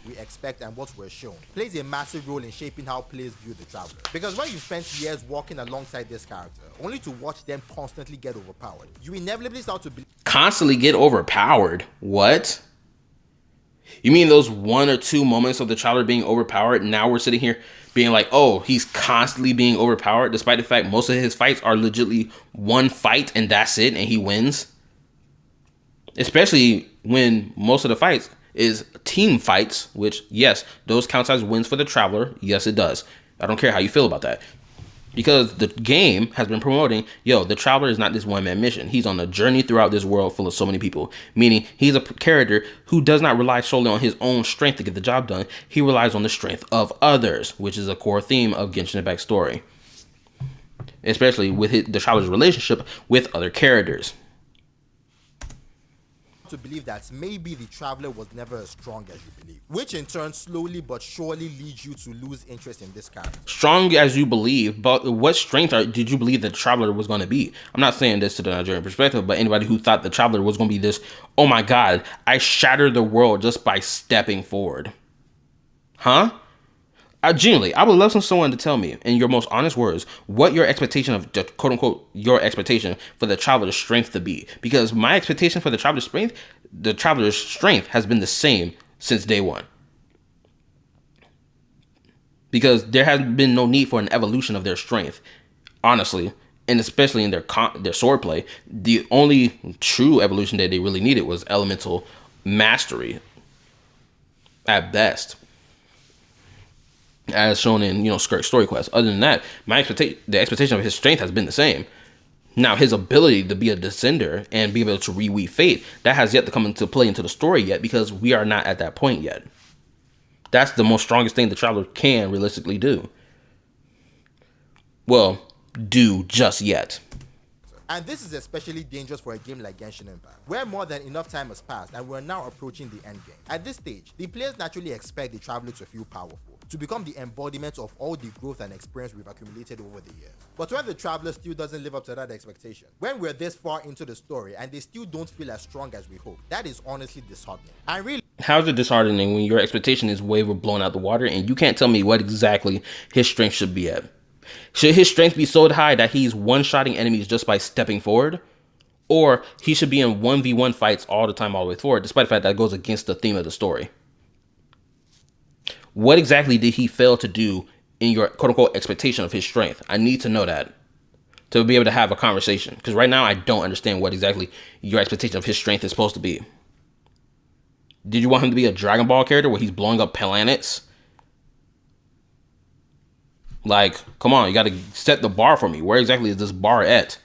We expect and what we're shown plays a massive role in shaping how players view the Traveler. Because when you spend years walking alongside this character, only to watch them constantly get overpowered, you inevitably start to believe... Constantly get overpowered? What? You mean those 1 or 2 moments of the Traveler being overpowered, now we're sitting here being like, oh, he's constantly being overpowered, despite the fact most of his fights are legitimately one fight and that's it, and he wins? Especially when most of the fights is team fights, which, yes, those count as wins for the Traveler. Yes, it does. I don't care how you feel about that. Because the game has been promoting, the Traveler is not this one-man mission. He's on a journey throughout this world full of so many people. Meaning, he's a character who does not rely solely on his own strength to get the job done. He relies on the strength of others, which is a core theme of Genshin Impact's story. Especially with the Traveler's relationship with other characters. To believe that maybe the Traveler was never as strong as you believe, which in turn slowly but surely leads you to lose interest in this character. Strong as you believe, but what strength did you believe the Traveler was going to be? I'm not saying this to the Nigerian perspective, but anybody who thought the Traveler was going to be this, oh my god, I shattered the world just by stepping forward. Huh? Genuinely, I would love someone to tell me, in your most honest words, what your expectation of, quote-unquote, your expectation for the Traveler's strength to be. Because my expectation for the Traveler's strength has been the same since day 1. Because there has been no need for an evolution of their strength, honestly. And especially in their swordplay, the only true evolution that they really needed was elemental mastery at best, as shown in story quest. Other than that, the expectation of his strength has been the same. Now his ability to be a descender and be able to reweave fate, that has yet to come into play into the story yet, because we are not at that point yet. That's the most strongest thing the Traveler can realistically do. Well, do just yet. And this is especially dangerous for a game like Genshin Impact, where more than enough time has passed and we're now approaching the end game. At this stage, the players naturally expect the Traveler to feel powerful, to become the embodiment of all the growth and experience we've accumulated over the years. But when the Traveler still doesn't live up to that expectation, when we're this far into the story and they still don't feel as strong as we hope, that is honestly disheartening. And really, how's it disheartening when your expectation is way blown out the water and you can't tell me what exactly his strength should be at? Should his strength be so high that he's one-shotting enemies just by stepping forward? Or he should be in 1v1 fights all the time, all the way forward, despite the fact that goes against the theme of the story? What exactly did he fail to do in your quote-unquote expectation of his strength? I need to know that to be able to have a conversation. Because right now, I don't understand what exactly your expectation of his strength is supposed to be. Did you want him to be a Dragon Ball character where he's blowing up planets? Like, come on, you got to set the bar for me. Where exactly is this bar at?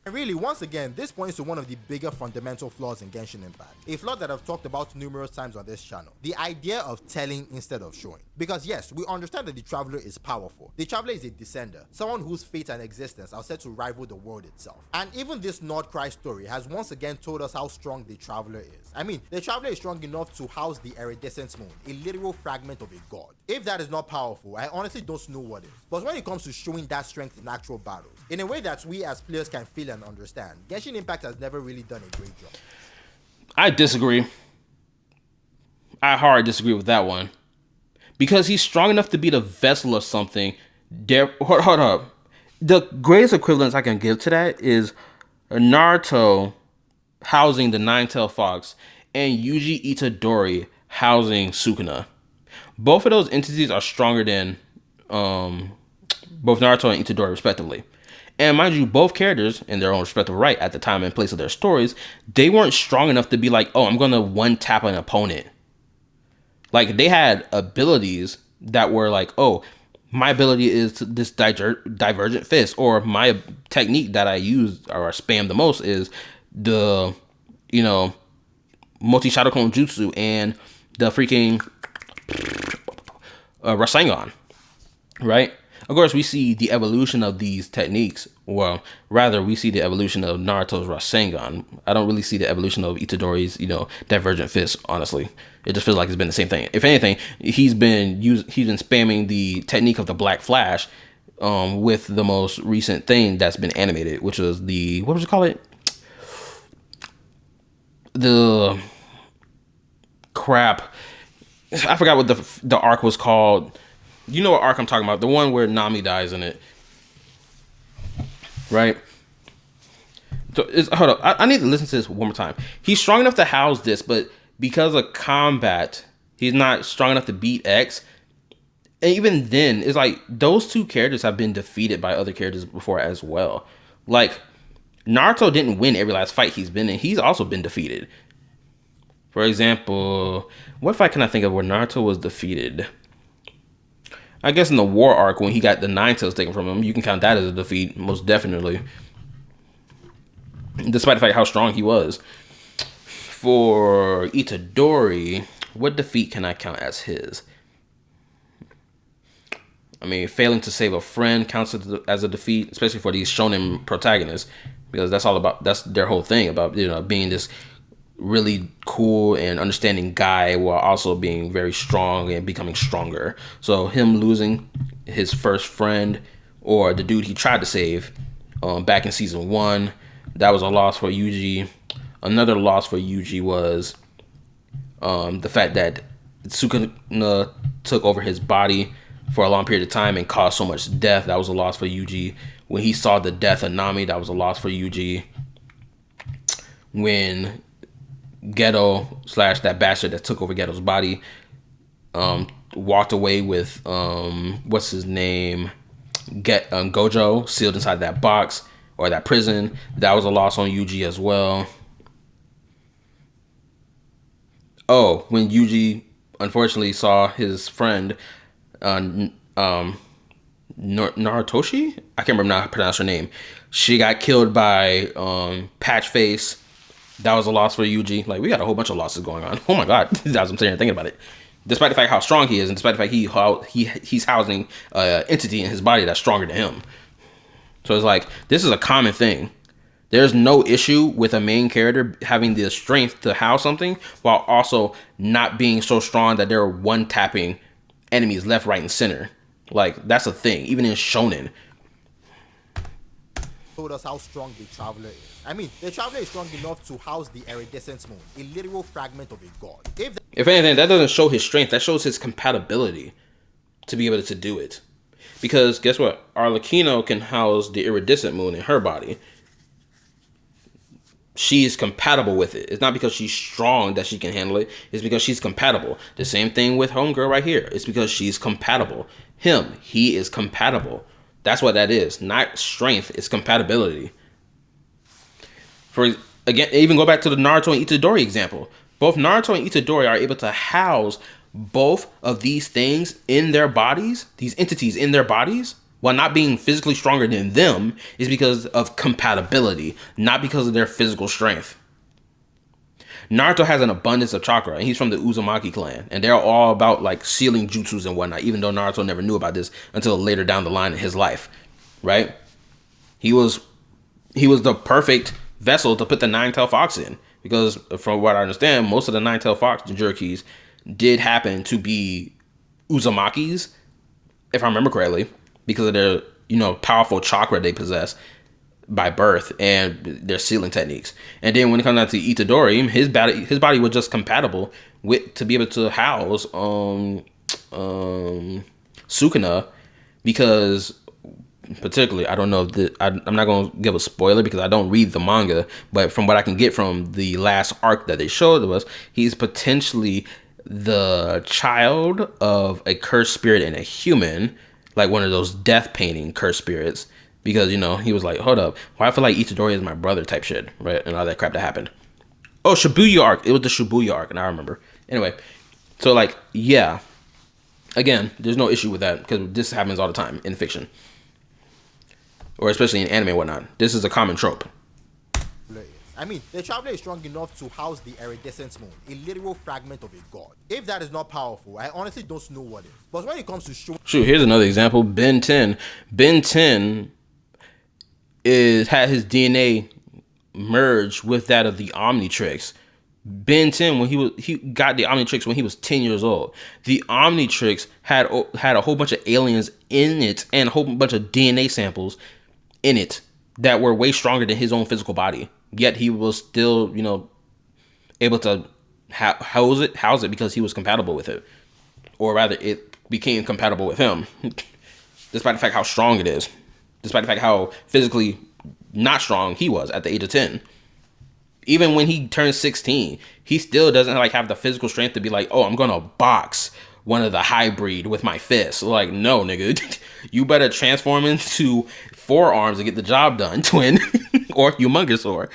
And really, once again, this points to one of the bigger fundamental flaws in Genshin Impact. A flaw that I've talked about numerous times on this channel. The idea of telling instead of showing. Because yes, we understand that the Traveler is powerful. The Traveler is a descender, someone whose fate and existence are set to rival the world itself. And even this Nordcry story has once again told us how strong the Traveler is. I mean, the Traveler is strong enough to house the iridescent moon, a literal fragment of a god. If that is not powerful, I honestly don't know what is. But when it comes to showing that strength in actual battles, in a way that we as players can feel and understand, Genshin Impact has never really done a great job. I disagree. I hard disagree with that one. Because he's strong enough to be the vessel of something. Hold up. The greatest equivalence I can give to that is Naruto housing the Nine-Tailed Fox and Yuji Itadori housing Sukuna. Both of those entities are stronger than both Naruto and Itadori respectively. And mind you, both characters, in their own respective right, at the time and place of their stories, they weren't strong enough to be like, oh, I'm going to one-tap an opponent. Like, they had abilities that were like, oh, my ability is this divergent fist, or my technique that I use or spam the most is the, multi-shadow clone jutsu and the freaking Rasengan, right? Of course, we see the evolution of these techniques. Well, rather, we see the evolution of Naruto's Rasengan. I don't really see the evolution of Itadori's, divergent fist, honestly. It just feels like it's been the same thing. If anything, he's been spamming the technique of the Black Flash with the most recent thing that's been animated, which was what was it called? The crap. I forgot what the arc was called. You know what arc I'm talking about? The one where Nami dies in it. Right? So hold up. I need to listen to this one more time. He's strong enough to house this, but because of combat, he's not strong enough to beat X. And even then, it's like those two characters have been defeated by other characters before as well. Like, Naruto didn't win every last fight he's been in. He's also been defeated. For example, what fight can I think of where Naruto was defeated? I guess in the war arc when he got the Nine-Tails taken from him, you can count that as a defeat, most definitely. Despite the fact how strong he was. For Itadori, what defeat can I count as his? I mean, failing to save a friend counts as a defeat, especially for these shonen protagonists, because that's their whole thing about, being this really cool and understanding guy while also being very strong and becoming stronger. So him losing his first friend, or the dude he tried to save back in season 1, that was a loss for Yuji. Another loss for Yuji was the fact that Sukuna took over his body for a long period of time and caused so much death. That was a loss for Yuji. When he saw the death of Nami, that was a loss for Yuji. When Geto / that bastard that took over Geto's body walked away with what's his name, Gojo, sealed inside that box or that prison, that was a loss on Yuji as well. Oh, when Yuji unfortunately saw his friend, uh, Narutoshi? I can't remember how to pronounce her name. She got killed by Patch Face. That was a loss for Yuji. Like, we got a whole bunch of losses going on. Oh my god, as I'm sitting here thinking about it. Despite the fact how strong he is, and despite the fact he's housing an entity in his body that's stronger than him. So it's like, this is a common thing. There's no issue with a main character having the strength to house something while also not being so strong that they're one tapping enemies left, right, and center. Like, that's a thing, even in shonen. Told us how strong the Traveler is. I mean, the Traveler is strong enough to house the iridescent moon, a literal fragment of a god. If anything, that doesn't show his strength. That shows his compatibility to be able to do it. Because guess what? Arlecchino can house the iridescent moon in her body. She's compatible with it. It's not because she's strong that she can handle it. It's because she's compatible. The same thing with Homegirl right here. It's because she's compatible. He is compatible. That's what that is. Not strength, it's compatibility. For again, even go back to the Naruto and Itadori example. Both Naruto and Itadori are able to house both of these things in their bodies, these entities in their bodies, while not being physically stronger than them, is because of compatibility, not because of their physical strength. Naruto has an abundance of chakra, and he's from the Uzumaki clan, and they're all about like sealing jutsus and whatnot, even though Naruto never knew about this until later down the line in his life, right? He was the perfect vessel to put the nine-tailed fox in, because from what I understand, most of the nine-tailed fox jerkies did happen to be Uzumakis, if I remember correctly, because of their, powerful chakra they possess by birth and their sealing techniques. And then when it comes down to Itadori, his body was just compatible with to be able to house Sukuna, because particularly, I don't know if I'm not going to give a spoiler because I don't read the manga, but from what I can get from the last arc that they showed us, he's potentially the child of a cursed spirit and a human, like one of those death painting cursed spirits, because he was like, hold up, why I feel like Itadori is my brother type shit, right? And all that crap that happened. Oh, Shibuya arc. It was the Shibuya arc, and I remember. Anyway, so like, yeah, again, there's no issue with that because this happens all the time in fiction, or especially in anime and whatnot. This is a common trope. I mean, the Traveler is strong enough to house the iridescent moon, a literal fragment of a god. If that is not powerful, I honestly don't know what is. But when it comes to shoot, here's another example. Ben 10. Ben 10 had his DNA merged with that of the Omnitrix. Ben 10, when he got the Omnitrix when he was 10 years old. The Omnitrix had a whole bunch of aliens in it and a whole bunch of DNA samples in it that were way stronger than his own physical body. Yet he was still, able to house it because he was compatible with it, or rather, it became compatible with him, despite the fact how strong it is, despite the fact how physically not strong he was at the age of 10. Even when he turned 16, he still doesn't have the physical strength to be like, oh, I'm gonna box one of the hybrid with my fist. Like, no, nigga, you better transform into 4 arms and get the job done, twin, or humongousaur.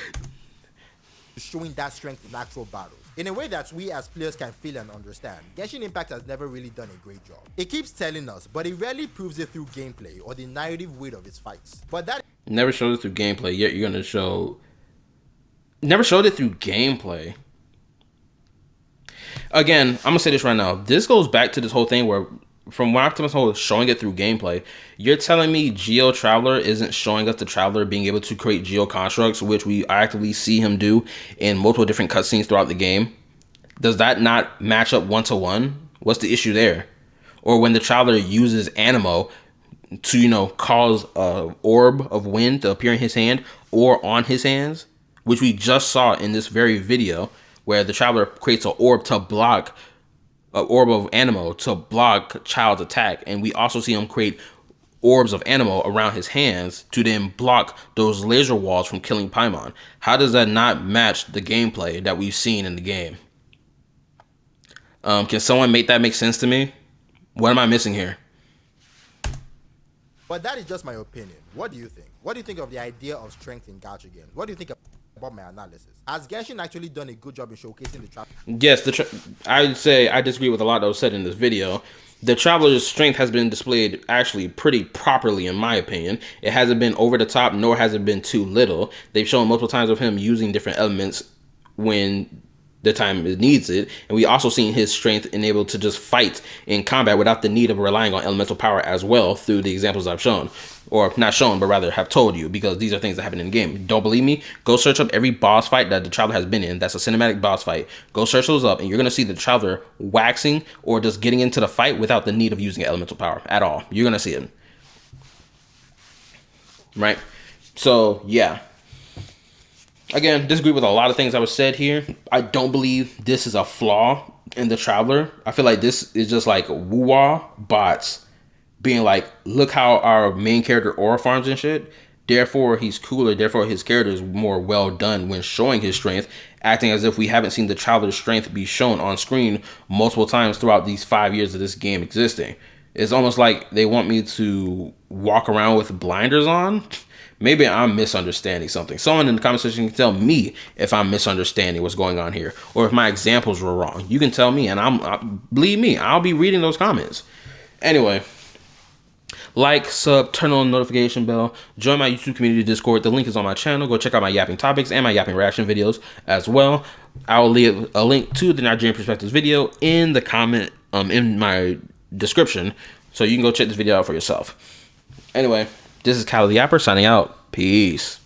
Showing that strength in actual battles, in a way that we as players can feel and understand. Genshin Impact has never really done a great job. It keeps telling us, but it rarely proves it through gameplay or the narrative weight of its fights. But that never showed it through gameplay, yet you're gonna show. Never showed it through gameplay. Again, I'm gonna say this right now. This goes back to this whole thing where, from what I'm told, showing it through gameplay. You're telling me Geo Traveler isn't showing us the Traveler being able to create Geo constructs, which we actively see him do in multiple different cutscenes throughout the game? Does that not match up 1-to-1? What's the issue there? Or when the Traveler uses Anemo to, cause a orb of wind to appear in his hand or on his hands, which we just saw in this very video, where the Traveler creates an orb to block, an orb of Anemo to block Child's attack, and we also see him create orbs of Anemo around his hands to then block those laser walls from killing Paimon. How does that not match the gameplay that we've seen in the game? Can someone make that make sense to me? What am I missing here? But that is just my opinion. What do you think? What do you think of the idea of strength in gacha games? What do you think about my analysis. Has Genshin actually done a good job in showcasing the trap? Yes, I'd say I disagree with a lot that was said in this video. The Traveler's strength has been displayed actually pretty properly, in my opinion. It hasn't been over the top, nor has it been too little. They've shown multiple times of him using different elements when the time it needs it, and we also seen his strength enabled to just fight in combat without the need of relying on elemental power as well through the examples I've shown, or not shown, but rather have told you, because these are things that happen in the game. Don't believe me? Go search up every boss fight that the Traveler has been in. That's a cinematic boss fight. Go search those up, and you're gonna see the Traveler waxing or just getting into the fight without the need of using elemental power at all. You're gonna see it, right? So yeah. Again, disagree with a lot of things that was said here. I don't believe this is a flaw in the Traveler. I feel like this is just like woo-wah bots being like, look how our main character aura farms and shit. Therefore, he's cooler. Therefore, his character is more well done when showing his strength, acting as if we haven't seen the Traveler's strength be shown on screen multiple times throughout these 5 years of this game existing. It's almost like they want me to walk around with blinders on. Maybe I'm misunderstanding something. Someone in the comment section can tell me if I'm misunderstanding what's going on here, or if my examples were wrong. You can tell me, and believe me, I'll be reading those comments. Anyway, like, sub, turn on the notification bell, join my YouTube community Discord. The link is on my channel. Go check out my yapping topics and my yapping reaction videos as well. I'll leave a link to the Nigerian Perspectives video in the comment, in my description, so you can go check this video out for yourself. Anyway, this is KallaTheYapper signing out. Peace.